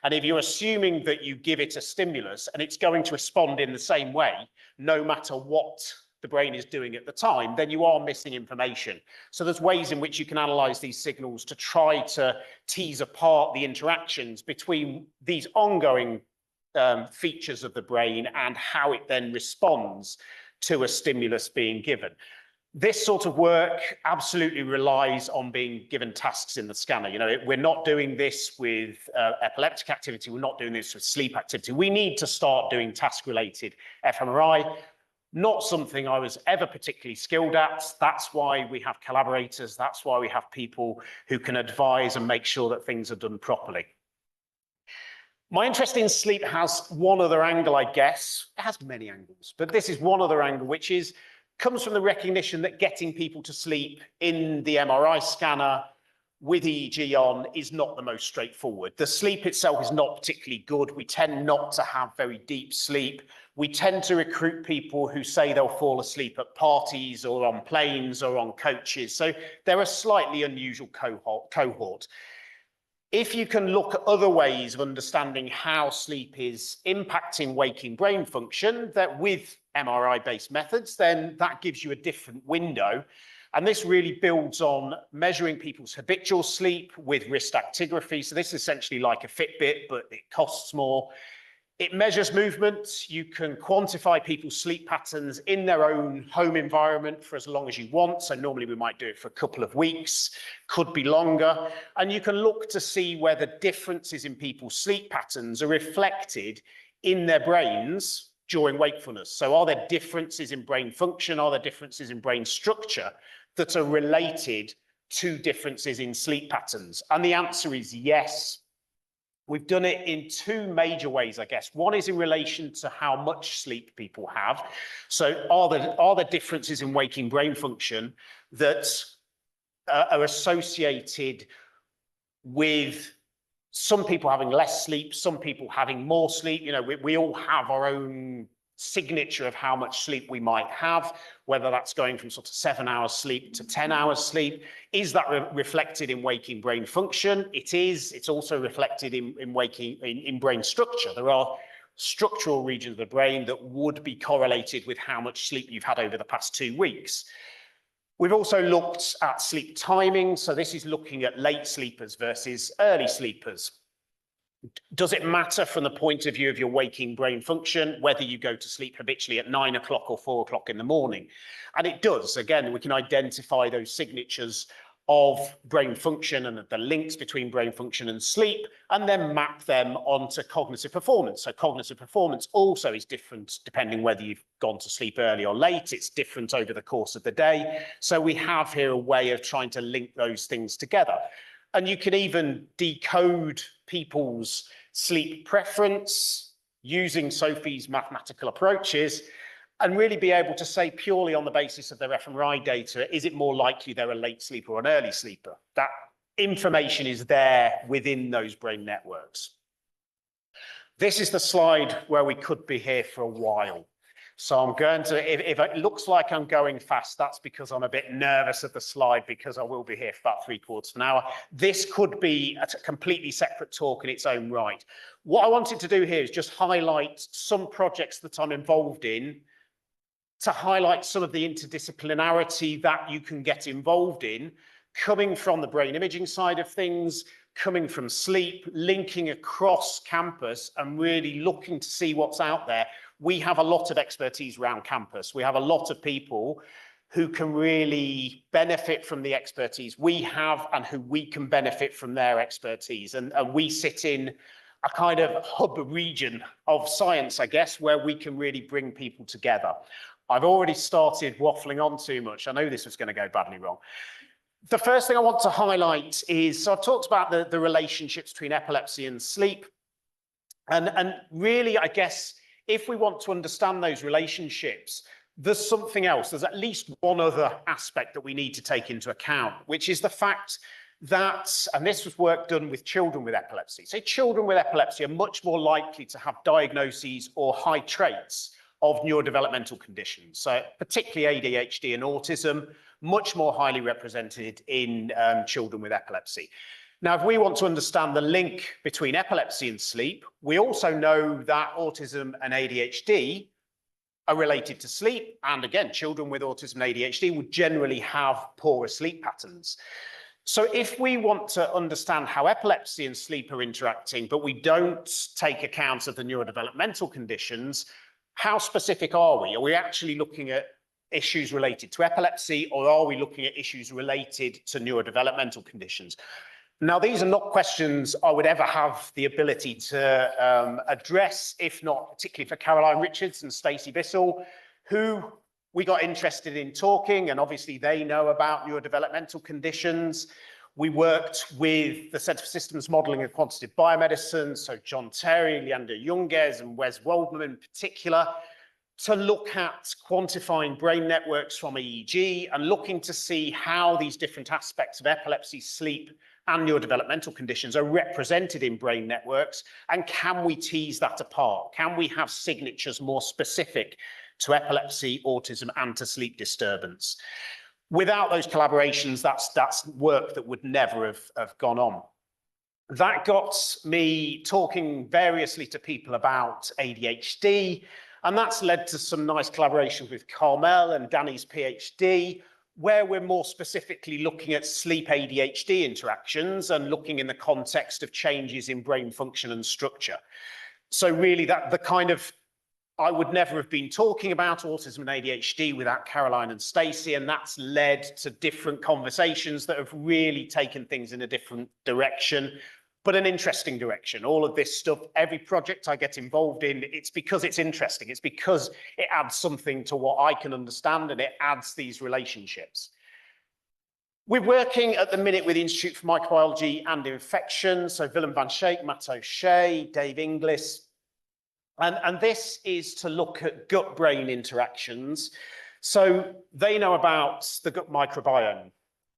Speaker 2: And if you're assuming that you give it a stimulus and it's going to respond in the same way, no matter what the brain is doing at the time, then you are missing information. So there's ways in which you can analyze these signals to try to tease apart the interactions between these ongoing features of the brain and how it then responds to a stimulus being given. This sort of work absolutely relies on being given tasks in the scanner. You know, we're not doing this with epileptic activity. We're not doing this with sleep activity. We need to start doing task-related fMRI. Not something I was ever particularly skilled at. That's why we have collaborators. That's why we have people who can advise and make sure that things are done properly. My interest in sleep has one other angle, I guess. It has many angles, but this is one other angle, which comes from the recognition that getting people to sleep in the MRI scanner with EEG on is not the most straightforward. The sleep itself is not particularly good. We tend not to have very deep sleep. We tend to recruit people who say they'll fall asleep at parties or on planes or on coaches. So they're a slightly unusual cohort. If you can look at other ways of understanding how sleep is impacting waking brain function that with MRI-based methods, then that gives you a different window. And this really builds on measuring people's habitual sleep with wrist actigraphy. So this is essentially like a Fitbit, but it costs more. It measures movement. You can quantify people's sleep patterns in their own home environment for as long as you want. So normally we might do it for a couple of weeks, could be longer. And you can look to see whether differences in people's sleep patterns are reflected in their brains during wakefulness. So are there differences in brain function? Are there differences in brain structure that are related to differences in sleep patterns? And the answer is yes. We've done it in two major ways, I guess. One is in relation to how much sleep people have. So are there differences in waking brain function that are associated with some people having less sleep, some people having more sleep? You know, we all have our own signature of how much sleep we might have, whether that's going from sort of 7 hours sleep to 10 hours sleep. Is that reflected in waking brain function? It is. It's also reflected in brain structure. There are structural regions of the brain that would be correlated with how much sleep you've had over the past 2 weeks. We've also looked at sleep timing. So this is looking at late sleepers versus early sleepers. Does it matter from the point of view of your waking brain function, whether you go to sleep habitually at 9 o'clock or 4 o'clock in the morning? And it does. Again, we can identify those signatures of brain function and the links between brain function and sleep, and then map them onto cognitive performance. So cognitive performance also is different depending whether you've gone to sleep early or late. It's different over the course of the day. So we have here a way of trying to link those things together. And you can even decode people's sleep preference using Sophie's mathematical approaches and really be able to say purely on the basis of their fMRI data, is it more likely they're a late sleeper or an early sleeper? That information is there within those brain networks. This is the slide where we could be here for a while. So I'm going to, if it looks like I'm going fast, that's because I'm a bit nervous of the slide because I will be here for about 3/4 of an hour. This could be a completely separate talk in its own right. What I wanted to do here is just highlight some projects that I'm involved in to highlight some of the interdisciplinarity that you can get involved in, coming from the brain imaging side of things, coming from sleep, linking across campus and really looking to see what's out there. We have a lot of expertise around campus. We have a lot of people who can really benefit from the expertise we have and who we can benefit from their expertise. And we sit in a kind of hub region of science, I guess, where we can really bring people together. I've already started waffling on too much. I know this was going to go badly wrong. The first thing I want to highlight is, so I've talked about the relationships between epilepsy and sleep. And really, I guess, if we want to understand those relationships, there's something else. There's at least one other aspect that we need to take into account, which is the fact that, and this was work done with children with epilepsy. So children with epilepsy are much more likely to have diagnoses or high traits of neurodevelopmental conditions. So particularly ADHD and autism, much more highly represented in children with epilepsy. Now, if we want to understand the link between epilepsy and sleep, we also know that autism and ADHD are related to sleep. And again, children with autism and ADHD would generally have poorer sleep patterns. So if we want to understand how epilepsy and sleep are interacting, but we don't take account of the neurodevelopmental conditions, how specific are we? Are we actually looking at issues related to epilepsy, or are we looking at issues related to neurodevelopmental conditions? Now, these are not questions I would ever have the ability to address, if not particularly for Caroline Richards and Stacey Bissell, who we got interested in talking, and obviously they know about neurodevelopmental conditions. We worked with the Centre for Systems Modelling and Quantitative Biomedicine, so John Terry, Leander Junges, and Wes Waldman in particular, to look at quantifying brain networks from EEG and looking to see how these different aspects of epilepsy, sleep, and neurodevelopmental conditions are represented in brain networks, and can we tease that apart? Can we have signatures more specific to epilepsy, autism, and to sleep disturbance? Without those collaborations, that's work that would never have gone on. That got me talking variously to people about ADHD, and that's led to some nice collaborations with Carmel and Danny's PhD, where we're more specifically looking at sleep ADHD interactions and looking in the context of changes in brain function and structure. So really I would never have been talking about autism and ADHD without Caroline and Stacey, and that's led to different conversations that have really taken things in a different direction, but an interesting direction. All of this stuff, every project I get involved in, it's because it's interesting. It's because it adds something to what I can understand, and it adds these relationships. We're working at the minute with the Institute for Microbiology and Infection, so Willem van Schaik, Matt O'Shea, Dave Inglis, and this is to look at gut-brain interactions. So they know about the gut microbiome.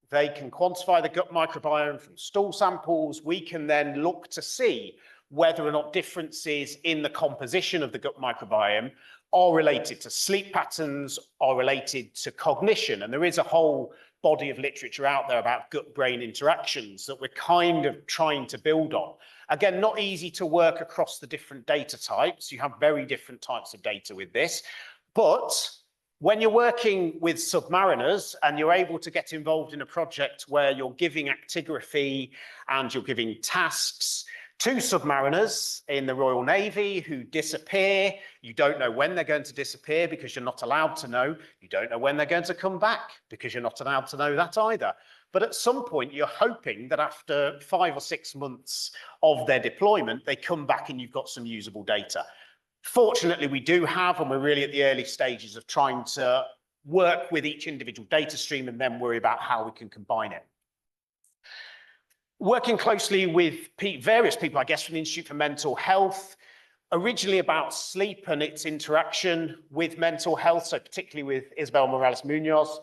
Speaker 2: They can quantify the gut microbiome from stool samples. We can then look to see whether or not differences in the composition of the gut microbiome are related to sleep patterns, are related to cognition. And there is a whole body of literature out there about gut-brain interactions that we're kind of trying to build on. Again, not easy to work across the different data types. You have very different types of data with this. But when you're working with submariners and you're able to get involved in a project where you're giving actigraphy and you're giving tasks to submariners in the Royal Navy who disappear, you don't know when they're going to disappear because you're not allowed to know. You don't know when they're going to come back because you're not allowed to know that either. But at some point, you're hoping that after 5 or 6 months of their deployment, they come back and you've got some usable data. Fortunately, we do have, and we're really at the early stages of trying to work with each individual data stream and then worry about how we can combine it. Working closely with various people, I guess, from the Institute for Mental Health, originally about sleep and its interaction with mental health, so particularly with Isabel Morales-Munoz,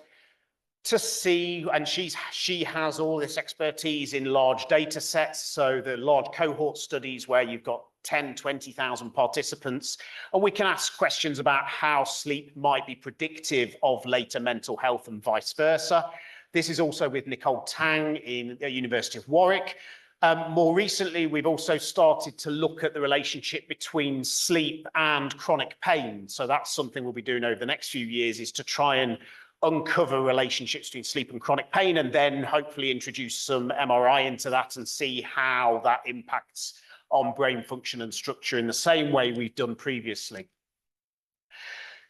Speaker 2: to see, and she has all this expertise in large data sets, so the large cohort studies where you've got 10, 20,000 participants, and we can ask questions about how sleep might be predictive of later mental health and vice versa. This is also with Nicole Tang in the University of Warwick. More recently, we've also started to look at the relationship between sleep and chronic pain. So that's something we'll be doing over the next few years, is to try and uncover relationships between sleep and chronic pain, and then hopefully introduce some MRI into that and see how that impacts on brain function and structure in the same way we've done previously.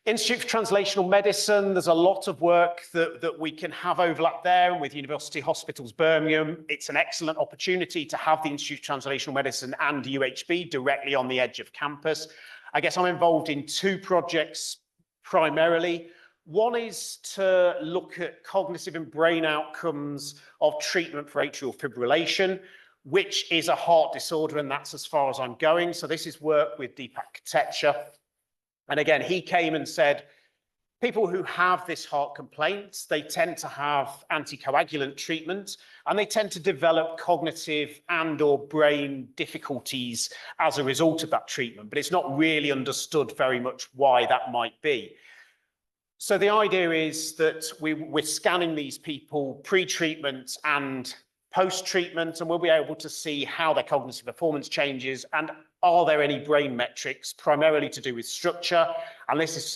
Speaker 2: Institute for Translational Medicine, there's a lot of work that we can have overlap there with University Hospitals Birmingham. It's an excellent opportunity to have the Institute of Translational Medicine and UHB directly on the edge of campus. I guess I'm involved in 2 projects primarily. One is to look at cognitive and brain outcomes of treatment for atrial fibrillation, which is a heart disorder, and that's as far as I'm going. So this is work with Deepak Kotecha And again, he came and said, people who have this heart complaint, they tend to have anticoagulant treatment, and they tend to develop cognitive and/or brain difficulties as a result of that treatment, but it's not really understood very much why that might be. So the idea is that we're scanning these people pre-treatment and post-treatment, and we'll be able to see how their cognitive performance changes and are there any brain metrics primarily to do with structure. And this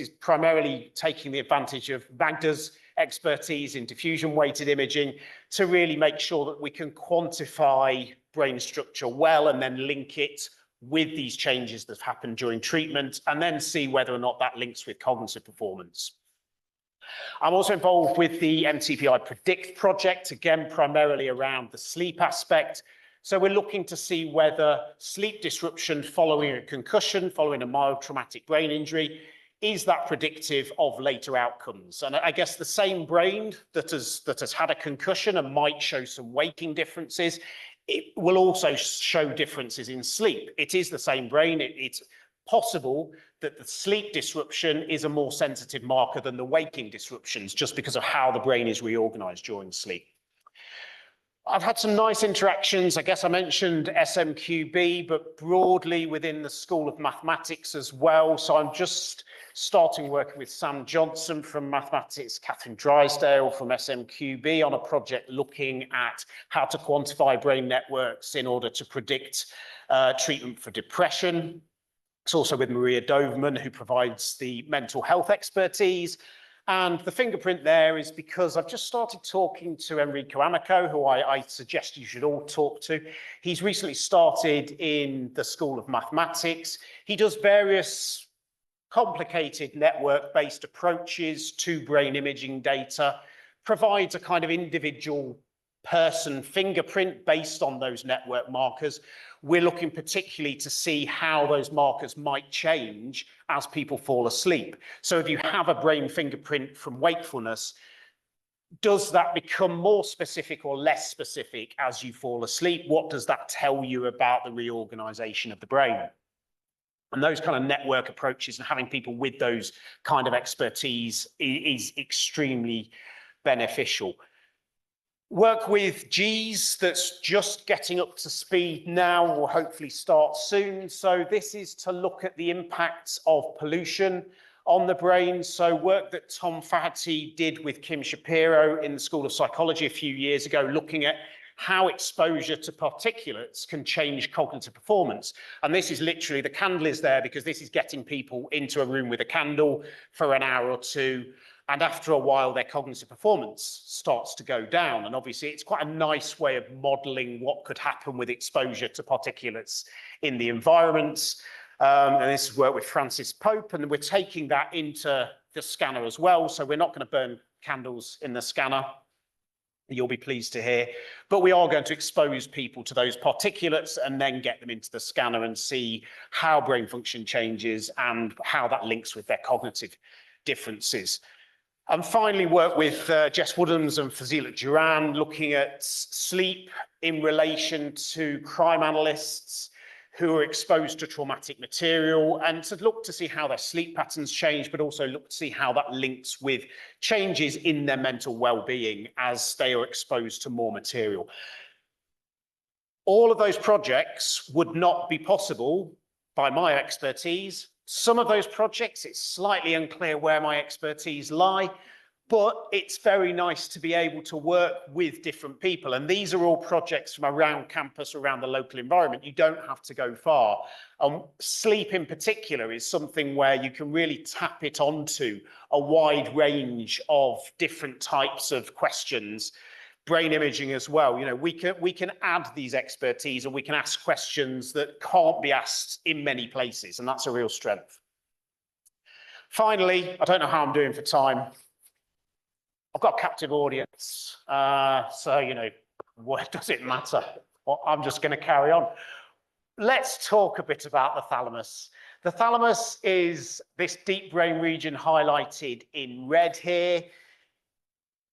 Speaker 2: is primarily taking the advantage of Magda's expertise in diffusion weighted imaging to really make sure that we can quantify brain structure well and then link it with these changes that happen during treatment, and then see whether or not that links with cognitive performance. I'm also involved with the MTBI Predict project, again, primarily around the sleep aspect. So we're looking to see whether sleep disruption following a concussion, following a mild traumatic brain injury, is that predictive of later outcomes? And I guess the same brain that has had a concussion and might show some waking differences, it will also show differences in sleep. It is the same brain. It's possible that the sleep disruption is a more sensitive marker than the waking disruptions, just because of how the brain is reorganized during sleep. I've had some nice interactions. I guess I mentioned SMQB, but broadly within the School of Mathematics as well. So I'm just starting working with Sam Johnson from Mathematics, Catherine Drysdale from SMQB on a project looking at how to quantify brain networks in order to predict treatment for depression. It's also with Maria Doverman, who provides the mental health expertise. And the fingerprint there is because I've just started talking to Enrico Amico, who I suggest you should all talk to. He's recently started in the School of Mathematics. He does various complicated network-based approaches to brain imaging data, provides a kind of individual person fingerprint based on those network markers. We're looking particularly to see how those markers might change as people fall asleep. So if you have a brain fingerprint from wakefulness, does that become more specific or less specific as you fall asleep? What does that tell you about the reorganization of the brain? And those kind of network approaches and having people with those kind of expertise is extremely beneficial. Work with G's that's just getting up to speed now, will hopefully start soon. So this is to look at the impacts of pollution on the brain. So work that Tom Faherty did with Kim Shapiro in the School of Psychology a few years ago, looking at how exposure to particulates can change cognitive performance. And this is literally, the candle is there because this is getting people into a room with a candle for an hour or two. And after a while, their cognitive performance starts to go down. And obviously, it's quite a nice way of modeling what could happen with exposure to particulates in the environments. And this is work with Francis Pope, and we're taking that into the scanner as well. So we're not going to burn candles in the scanner, you'll be pleased to hear. But we are going to expose people to those particulates and then get them into the scanner and see how brain function changes and how that links with their cognitive differences. And finally, work with Jess Woodhams and Fazila Duran, looking at sleep in relation to crime analysts who are exposed to traumatic material, and to look to see how their sleep patterns change, but also look to see how that links with changes in their mental well-being as they are exposed to more material. All of those projects would not be possible by my expertise. Some of those projects, it's slightly unclear where my expertise lie, but it's very nice to be able to work with different people. And these are all projects from around campus, around the local environment. You don't have to go far. Sleep in particular is something where you can really tap it onto a wide range of different types of questions. Brain imaging as well. You know, we can add these expertise and we can ask questions that can't be asked in many places, and that's a real strength. Finally, I don't know how I'm doing for time. I've got a captive audience, so, you know, what does it matter? Well, I'm just going to carry on. Let's talk a bit about the thalamus. The thalamus is this deep brain region highlighted in red here.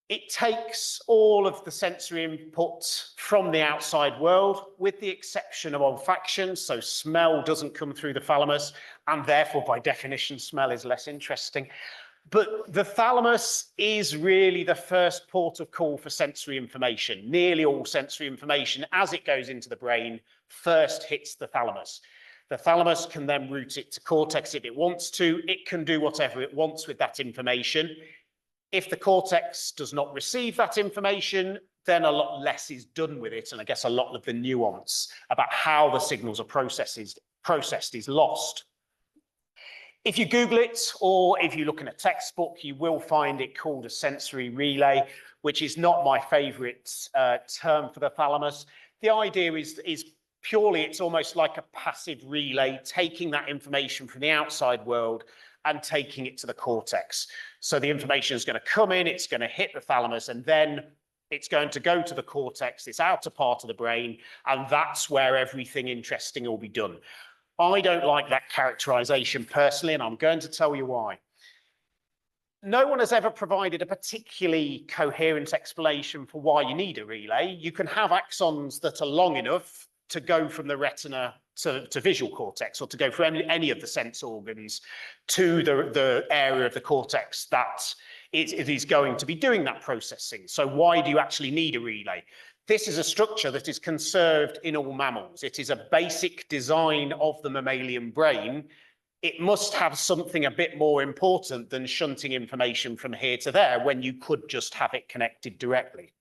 Speaker 2: It takes all of the sensory input from the outside world, with the exception of olfaction, so smell doesn't come through the thalamus, and therefore by definition smell is less interesting. But the thalamus is really the first port of call for sensory information. Nearly all sensory information, as it goes into the brain, first hits the thalamus. The thalamus can then route it to cortex if it wants to. It can do whatever it wants with that information. If the cortex does not receive that information, then a lot less is done with it. And I guess a lot of the nuance about how the signals are processed is lost. If you Google it, or if you look in a textbook, you will find it called a sensory relay, which is not my favorite term for the thalamus. The idea is purely, it's almost like a passive relay, taking that information from the outside world and taking it to the cortex. So the information is going to come in, it's going to hit the thalamus, and then it's going to go to the cortex, this outer part of the brain, and that's where everything interesting will be done. I don't like that characterization personally, and I'm going to tell you why. No one has ever provided a particularly coherent explanation for why you need a relay. You can have axons that are long enough to go from the retina to visual cortex, or to go from any of the sense organs to the area of the cortex that it is going to be doing that processing. So why do you actually need a relay? This is a structure that is conserved in all mammals. It is a basic design of the mammalian brain. It must have something a bit more important than shunting information from here to there when you could just have it connected directly.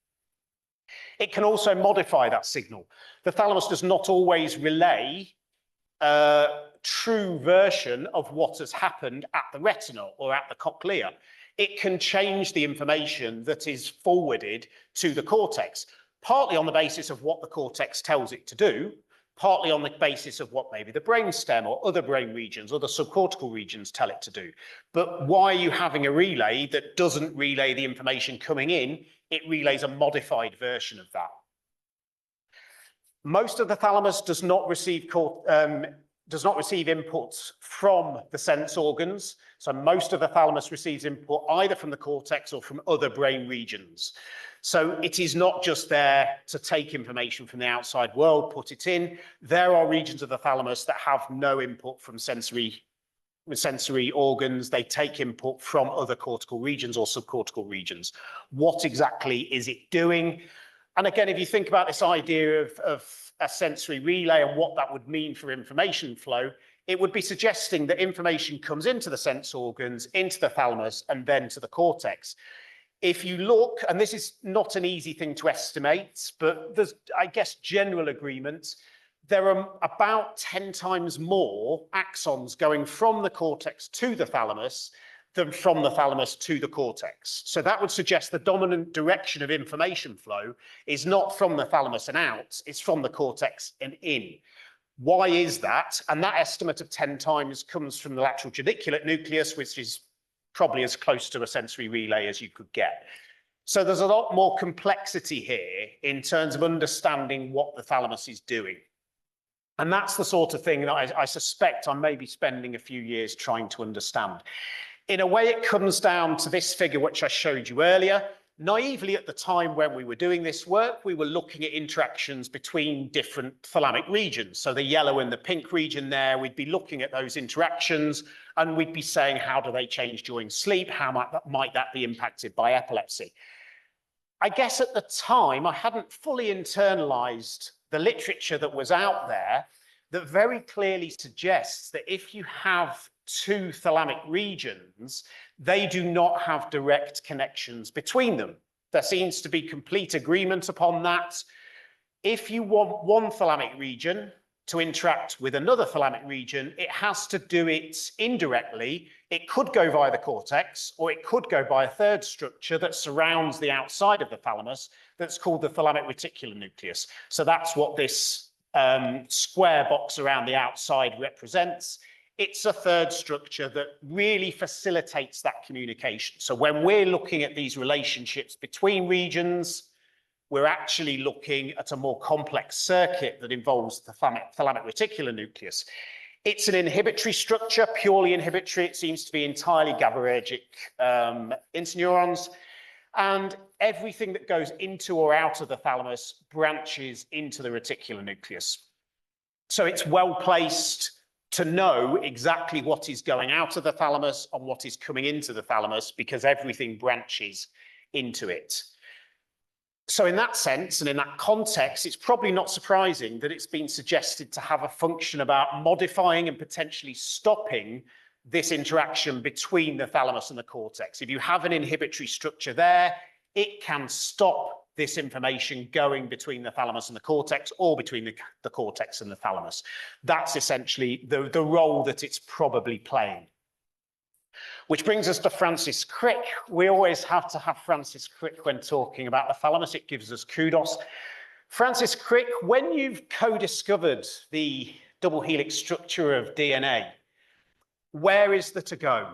Speaker 2: It can also modify that signal. The thalamus does not always relay a true version of what has happened at the retina or at the cochlea. It can change the information that is forwarded to the cortex, partly on the basis of what the cortex tells it to do, partly on the basis of what maybe the brainstem or other brain regions or the subcortical regions tell it to do. But why are you having a relay that doesn't relay the information coming in? It relays a modified version of that. Most of the thalamus does not receive inputs from the sense organs. So most of the thalamus receives input either from the cortex or from other brain regions. So it is not just there to take information from the outside world, put it in. There are regions of the thalamus that have no input from sensory organs. They take input from other cortical regions or subcortical regions. What exactly is it doing? And again, if you think about this idea of a sensory relay and what that would mean for information flow, it would be suggesting that information comes into the sense organs, into the thalamus, and then to the cortex. If you look, and this is not an easy thing to estimate, but there's, I guess, general agreement, there are about 10 times more axons going from the cortex to the thalamus than from the thalamus to the cortex. So that would suggest the dominant direction of information flow is not from the thalamus and out, it's from the cortex and in. Why is that? And that estimate of 10 times comes from the lateral geniculate nucleus, which is probably as close to a sensory relay as you could get. So there's a lot more complexity here in terms of understanding what the thalamus is doing. And that's the sort of thing that I suspect I may be spending a few years trying to understand. In a way, it comes down to this figure, which I showed you earlier. Naively, at the time when we were doing this work, we were looking at interactions between different thalamic regions. So the yellow and the pink region there, we'd be looking at those interactions and we'd be saying, how do they change during sleep? How might that be impacted by epilepsy? I guess at the time, I hadn't fully internalized the literature that was out there that very clearly suggests that if you have two thalamic regions, they do not have direct connections between them. There seems to be complete agreement upon that. If you want one thalamic region to interact with another thalamic region, it has to do it indirectly. It could go via the cortex, or it could go by a third structure that surrounds the outside of the thalamus that's called the thalamic reticular nucleus. So that's what this square box around the outside represents. It's a third structure that really facilitates that communication. So when we're looking at these relationships between regions, we're actually looking at a more complex circuit that involves the thalamic reticular nucleus. It's an inhibitory structure, purely inhibitory. It seems to be entirely GABAergic interneurons. And everything that goes into or out of the thalamus branches into the reticular nucleus. So it's well placed to know exactly what is going out of the thalamus and what is coming into the thalamus, because everything branches into it. So in that sense and in that context, it's probably not surprising that it's been suggested to have a function about modifying and potentially stopping this interaction between the thalamus and the cortex. If you have an inhibitory structure there, it can stop this information going between the thalamus and the cortex, or between the cortex and the thalamus. That's essentially the role that it's probably playing. Which brings us to Francis Crick. We always have to have Francis Crick when talking about the thalamus. It gives us kudos. Francis Crick, when you've co-discovered the double helix structure of DNA, where is there to go?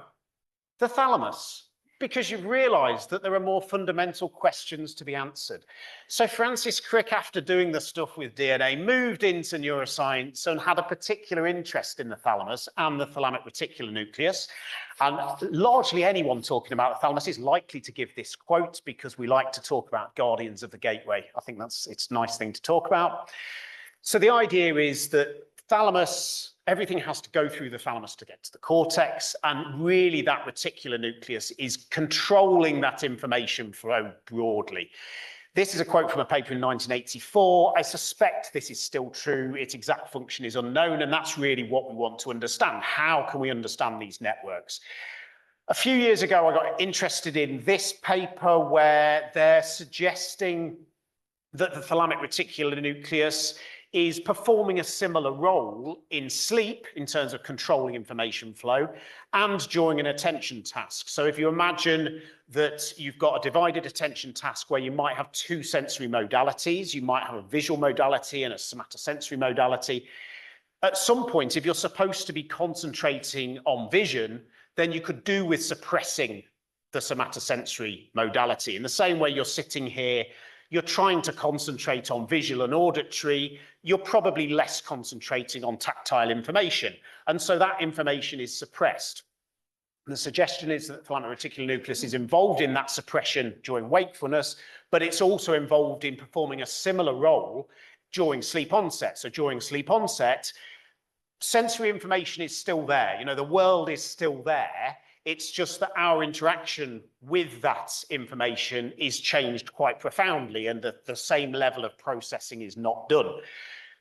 Speaker 2: The thalamus, because you've realized that there are more fundamental questions to be answered. So Francis Crick, after doing the stuff with DNA, moved into neuroscience and had a particular interest in the thalamus and the thalamic reticular nucleus. And largely anyone talking about the thalamus is likely to give this quote, because we like to talk about guardians of the gateway. I think it's a nice thing to talk about. So the idea is that thalamus, everything has to go through the thalamus to get to the cortex, and really that reticular nucleus is controlling that information flow broadly. This is a quote from a paper in 1984. I suspect this is still true. Its exact function is unknown, and that's really what we want to understand. How can we understand these networks? A few years ago, I got interested in this paper where they're suggesting that the thalamic reticular nucleus is performing a similar role in sleep in terms of controlling information flow and during an attention task. So if you imagine that you've got a divided attention task where you might have two sensory modalities, you might have a visual modality and a somatosensory modality. At some point, if you're supposed to be concentrating on vision, then you could do with suppressing the somatosensory modality. In the same way you're sitting here, you're trying to concentrate on visual and auditory, you're probably less concentrating on tactile information. And so that information is suppressed. The suggestion is that the thalamic reticular nucleus is involved in that suppression during wakefulness, but it's also involved in performing a similar role during sleep onset. So during sleep onset, sensory information is still there. You know, the world is still there. It's just that our interaction with that information is changed quite profoundly, and the same level of processing is not done.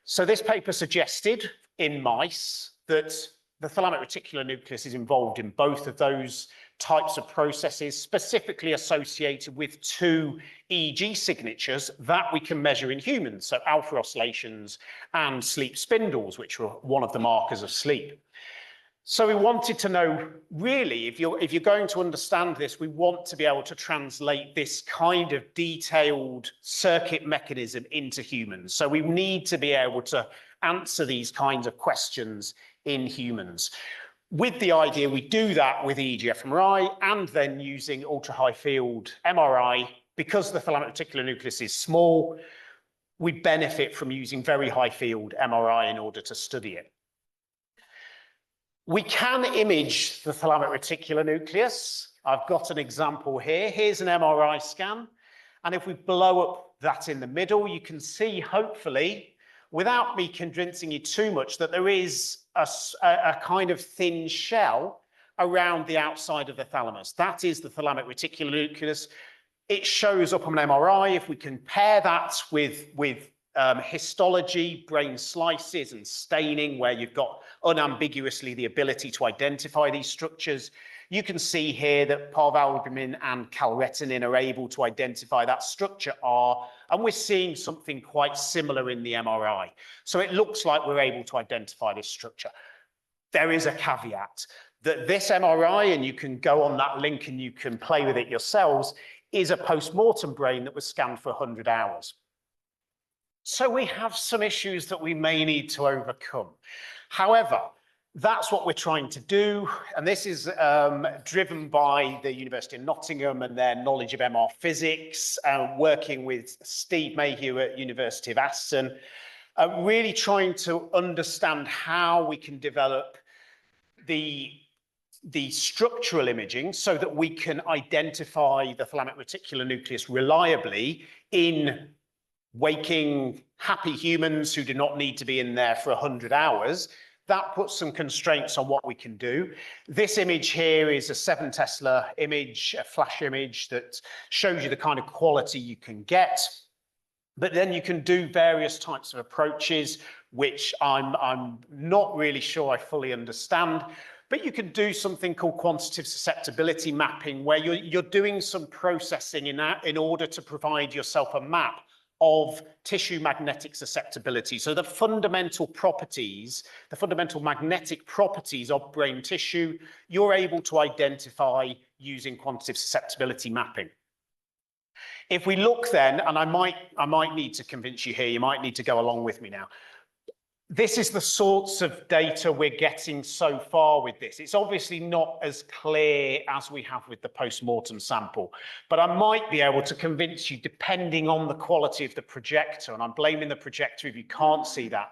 Speaker 2: So this paper suggested in mice that the thalamic reticular nucleus is involved in both of those types of processes, specifically associated with two EEG signatures that we can measure in humans, so alpha oscillations and sleep spindles, which were one of the markers of sleep. So we wanted to know, really, if you're going to understand this, we want to be able to translate this kind of detailed circuit mechanism into humans. So we need to be able to answer these kinds of questions in humans. With the idea we do that with EEG fMRI and then using ultra-high field MRI, because the thalamic reticular nucleus is small, we benefit from using very high field MRI in order to study it. We can image the thalamic reticular nucleus. I've got an example here. Here's an MRI scan. And if we blow up that in the middle, you can see, hopefully, without me convincing you too much, that there is a kind of thin shell around the outside of the thalamus. That is the thalamic reticular nucleus. It shows up on an MRI. If we compare that with histology, brain slices and staining, where you've got unambiguously the ability to identify these structures, you can see here that parvalbumin and calretinine are able to identify that structure R, and we're seeing something quite similar in the MRI. So it looks like we're able to identify this structure. There is a caveat that this MRI, and you can go on that link and you can play with it yourselves, is a post-mortem brain that was scanned for 100 hours. So we have some issues that we may need to overcome. However, that's what we're trying to do. And this is driven by the University of Nottingham and their knowledge of MR physics, working with Steve Mayhew at University of Aston, really trying to understand how we can develop the structural imaging so that we can identify the thalamic reticular nucleus reliably in waking, happy humans who do not need to be in there for 100 hours. that puts some constraints on what we can do. This image here is a 7 Tesla image, a flash image that shows you the kind of quality you can get. But then you can do various types of approaches, which I'm not really sure I fully understand. But you can do something called quantitative susceptibility mapping, where you're doing some processing in order to provide yourself a map of tissue magnetic susceptibility. So the fundamental properties, the fundamental magnetic properties of brain tissue, you're able to identify using quantitative susceptibility mapping. If we look then, and I might need to convince you here, you might need to go along with me now. This is the sorts of data we're getting so far with this. It's obviously not as clear as we have with the post-mortem sample, but I might be able to convince you, depending on the quality of the projector, and I'm blaming the projector if you can't see that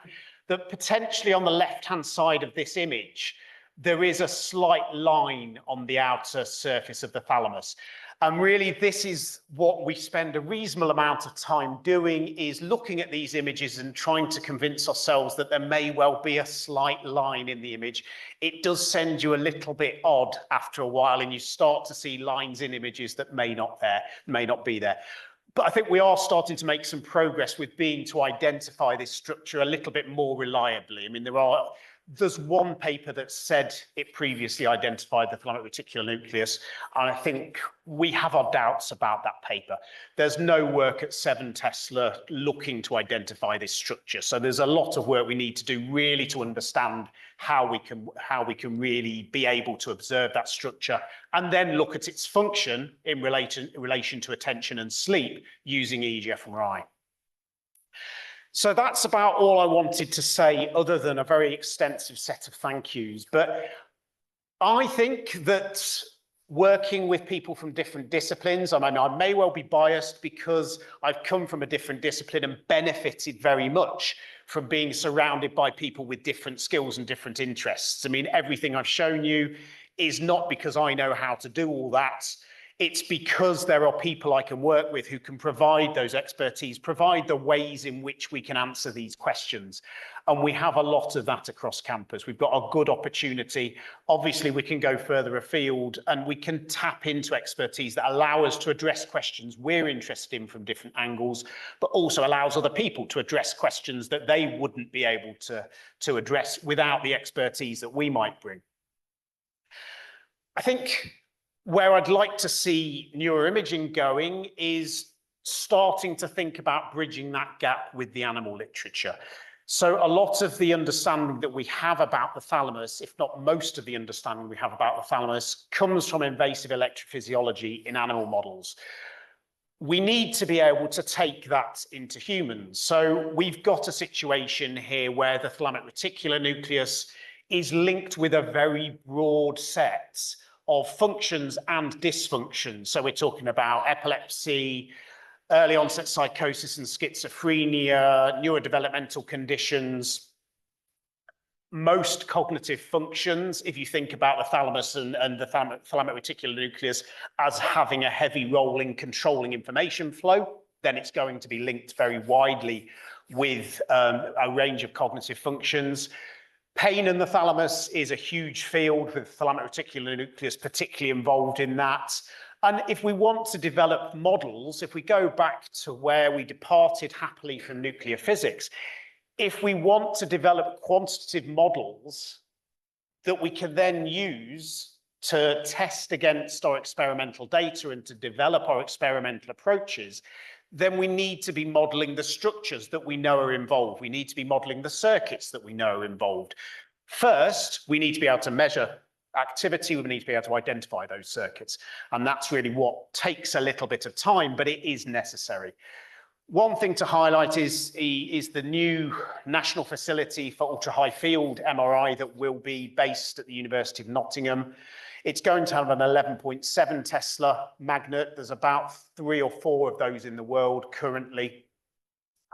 Speaker 2: potentially on the left-hand side of this image, there is a slight line on the outer surface of the thalamus. And really, this is what we spend a reasonable amount of time doing, is looking at these images and trying to convince ourselves that there may well be a slight line in the image. It does send you a little bit odd after a while, and you start to see lines in images that may not be there. But I think we are starting to make some progress with being to identify this structure a little bit more reliably. I mean, there's one paper that said it previously identified the thalamic reticular nucleus, and I think we have our doubts about that paper. There's no work at 7 Tesla looking to identify this structure. So there's a lot of work we need to do really to understand how we can really be able to observe that structure and then look at its function in relation to attention and sleep using EEG fMRI. So that's about all I wanted to say, other than a very extensive set of thank yous. But I think that working with people from different disciplines, I mean, I may well be biased because I've come from a different discipline and benefited very much from being surrounded by people with different skills and different interests. I mean, everything I've shown you is not because I know how to do all that. It's because there are people I can work with who can provide those expertise, provide the ways in which we can answer these questions. And we have a lot of that across campus. We've got a good opportunity. Obviously, we can go further afield and we can tap into expertise that allow us to address questions we're interested in from different angles, but also allows other people to address questions that they wouldn't be able to address without the expertise that we might bring. I think where I'd like to see neuroimaging going is starting to think about bridging that gap with the animal literature. So a lot of the understanding that we have about the thalamus, if not most of the understanding we have about the thalamus, comes from invasive electrophysiology in animal models. We need to be able to take that into humans. So we've got a situation here where the thalamic reticular nucleus is linked with a very broad set of functions and dysfunctions. So we're talking about epilepsy, early onset psychosis and schizophrenia, neurodevelopmental conditions, most cognitive functions. If you think about the thalamus and the thalamic reticular nucleus as having a heavy role in controlling information flow, then it's going to be linked very widely with a range of cognitive functions. Pain in the thalamus is a huge field, with the thalamic reticular nucleus particularly involved in that. And if we want to develop models, if we go back to where we departed happily from nuclear physics, if we want to develop quantitative models that we can then use to test against our experimental data and to develop our experimental approaches, then we need to be modeling the structures that we know are involved. We need to be modeling the circuits that we know are involved. First, we need to be able to measure activity. We need to be able to identify those circuits. And that's really what takes a little bit of time, but it is necessary. One thing to highlight is the new national facility for ultra-high field MRI that will be based at the University of Nottingham. It's going to have an 11.7 Tesla magnet. There's about 3 or 4 of those in the world currently.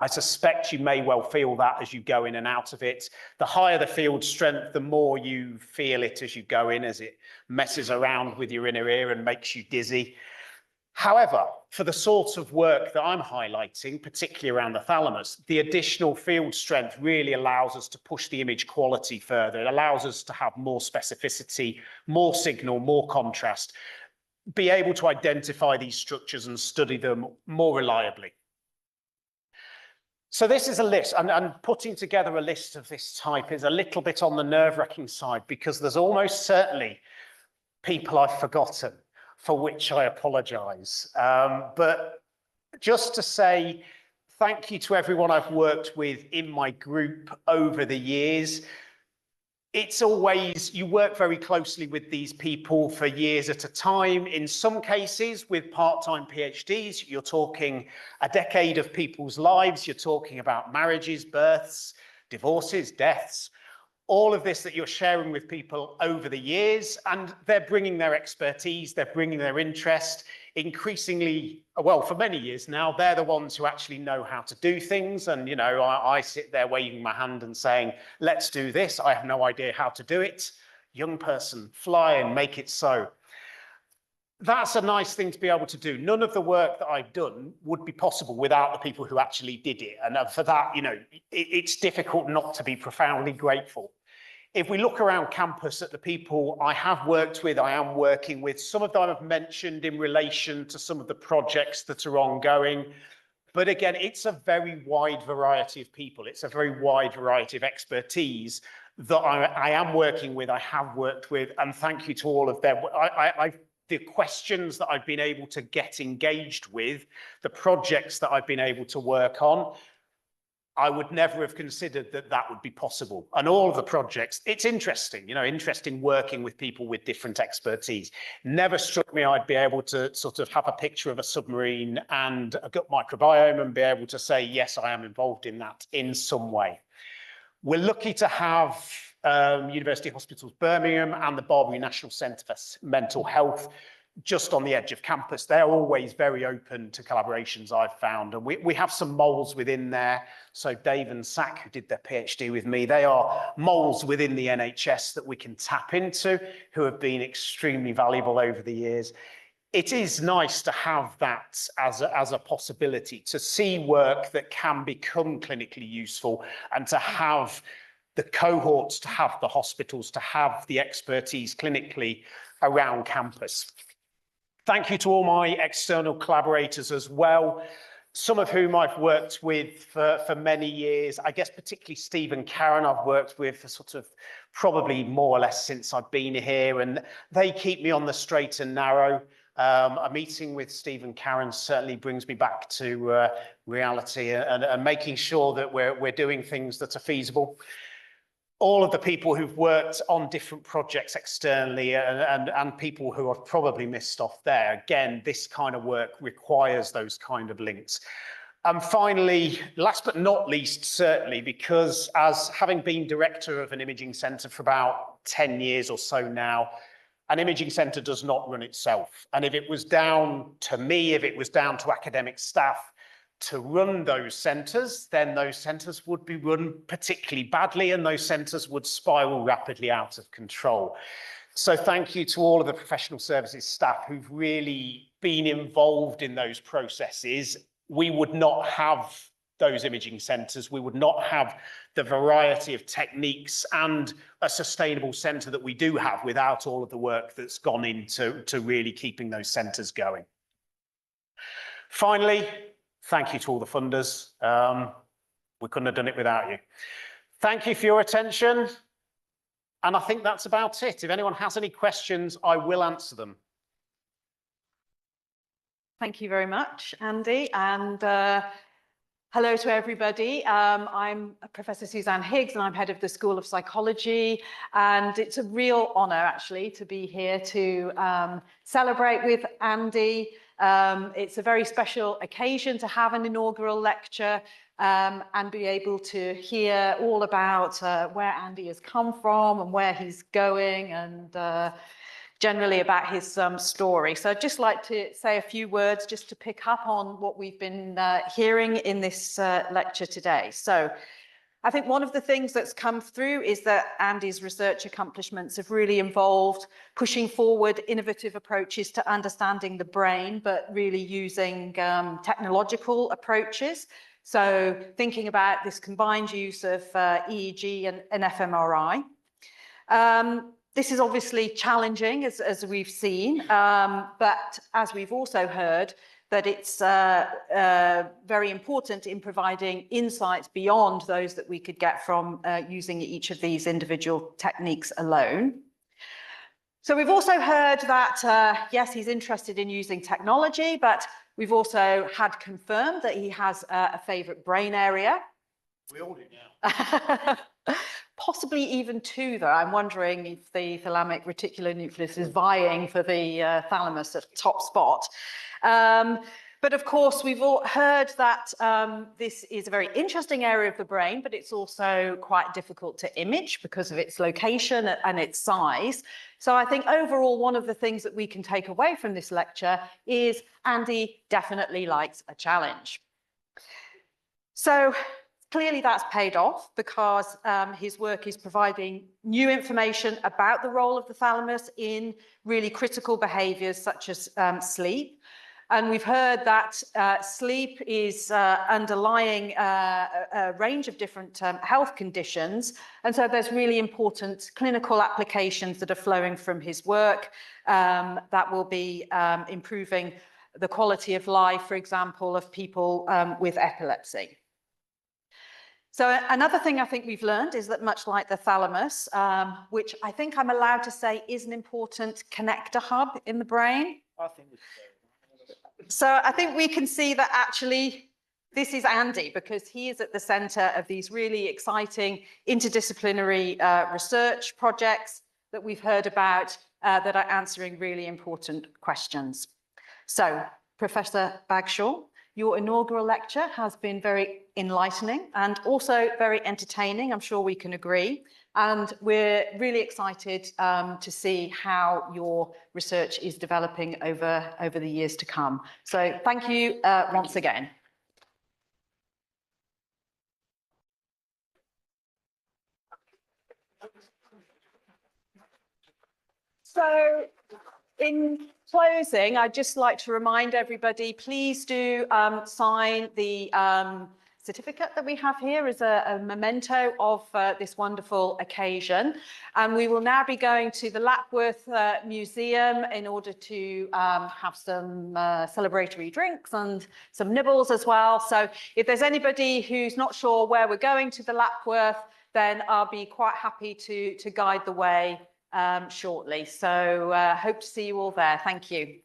Speaker 2: I suspect you may well feel that as you go in and out of it. The higher the field strength, the more you feel it as you go in, as it messes around with your inner ear and makes you dizzy. However, for the sort of work that I'm highlighting, particularly around the thalamus, the additional field strength really allows us to push the image quality further. It allows us to have more specificity, more signal, more contrast, be able to identify these structures and study them more reliably. So this is a list, and putting together a list of this type is a little bit on the nerve-wracking side, because there's almost certainly people I've forgotten, for which I apologise. But just to say thank you to everyone I've worked with in my group over the years. It's always, you work very closely with these people for years at a time. In some cases, with part-time PhDs, you're talking a decade of people's lives. You're talking about marriages, births, divorces, deaths, all of this that you're sharing with people over the years, and they're bringing their expertise, they're bringing their interest. Increasingly, well, for many years now, they're the ones who actually know how to do things. And, you know, I sit there waving my hand and saying, let's do this. I have no idea how to do it. Young person, fly and make it so. That's a nice thing to be able to do. None of the work that I've done would be possible without the people who actually did it. And for that, you know, it's difficult not to be profoundly grateful. If we look around campus at the people I have worked with, I am working with, some of them I've mentioned in relation to some of the projects that are ongoing. But again, it's a very wide variety of people. It's a very wide variety of expertise that I am working with, I have worked with, and thank you to all of them. The questions that I've been able to get engaged with, the projects that I've been able to work on, I would never have considered that that would be possible. And all of the projects, it's interesting, you know, interesting working with people with different expertise. Never struck me I'd be able to sort of have a picture of a submarine and a gut microbiome and be able to say, yes, I am involved in that in some way. We're lucky to have University Hospitals Birmingham and the Barbary National Centre for Mental Health just on the edge of campus. They're always very open to collaborations, I've found. And we have some moles within there. So Dave and Sack, who did their PhD with me, they are moles within the NHS that we can tap into, who have been extremely valuable over the years. It is nice to have that as a possibility, to see work that can become clinically useful and to have the cohorts, to have the hospitals, to have the expertise clinically around campus. Thank you to all my external collaborators as well, some of whom I've worked with for many years. I guess particularly Steve and Karen I've worked with for sort of probably more or less since I've been here, and they keep me on the straight and narrow. A meeting with Steve and Karen certainly brings me back to reality and making sure that we're doing things that are feasible. All of the people who've worked on different projects externally and people who have probably missed off there. Again, this kind of work requires those kind of links. And finally, last but not least, certainly, because as having been director of an imaging centre for about 10 years or so now, an imaging centre does not run itself. And if it was down to me, if it was down to academic staff, to run those centres, then those centres would be run particularly badly and those centres would spiral rapidly out of control. So thank you to all of the professional services staff who've really been involved in those processes. We would not have those imaging centres, we would not have the variety of techniques and a sustainable centre that we do have without all of the work that's gone into really keeping those centres going. Finally, thank you to all the funders. We couldn't have done it without you. Thank you for your attention. And I think that's about it. If anyone has any questions, I will answer them.
Speaker 3: Thank you very much, Andy. And hello to everybody. I'm Professor Suzanne Higgs and I'm head of the School of Psychology. And it's a real honour, actually, to be here to celebrate with Andy. It's a very special occasion to have an inaugural lecture and be able to hear all about where Andy has come from and where he's going and generally about his story. So I'd just like to say a few words just to pick up on what we've been hearing in this lecture today. So I think one of the things that's come through is that Andy's research accomplishments have really involved pushing forward innovative approaches to understanding the brain, but really using technological approaches. So thinking about this combined use of EEG and fMRI. This is obviously challenging, as we've seen, but as we've also heard, that it's very important in providing insights beyond those that we could get from using each of these individual techniques alone. So we've also heard that, yes, he's interested in using technology, but we've also had confirmed that he has a favourite brain area.
Speaker 2: We all do now.
Speaker 3: Possibly even two, though. I'm wondering if the thalamic reticular nucleus is vying for the thalamus at top spot. But of course, we've all heard that this is a very interesting area of the brain, but it's also quite difficult to image because of its location and its size. So I think overall, one of the things that we can take away from this lecture is Andy definitely likes a challenge. So clearly that's paid off because his work is providing new information about the role of the thalamus in really critical behaviours such as sleep. And we've heard that sleep is underlying a range of different health conditions. And so there's really important clinical applications that are flowing from his work that will be improving the quality of life, for example, of people with epilepsy. So another thing I think we've learned is that much like the thalamus, which I think I'm allowed to say is an important connector hub in the brain.
Speaker 2: I think we
Speaker 3: So I think we can see that actually this is Andy because he is at the centre of these really exciting interdisciplinary research projects that we've heard about that are answering really important questions. So, Professor Bagshaw, your inaugural lecture has been very enlightening and also very entertaining, I'm sure we can agree. And we're really excited to see how your research is developing over the years to come. So thank you once again. So in closing, I'd just like to remind everybody, please do sign the certificate that we have here as a memento of this wonderful occasion. And we will now be going to the Lapworth Museum in order to have some celebratory drinks and some nibbles as well. So if there's anybody who's not sure where we're going to the Lapworth, then I'll be quite happy to guide the way shortly. So hope to see you all there. Thank you.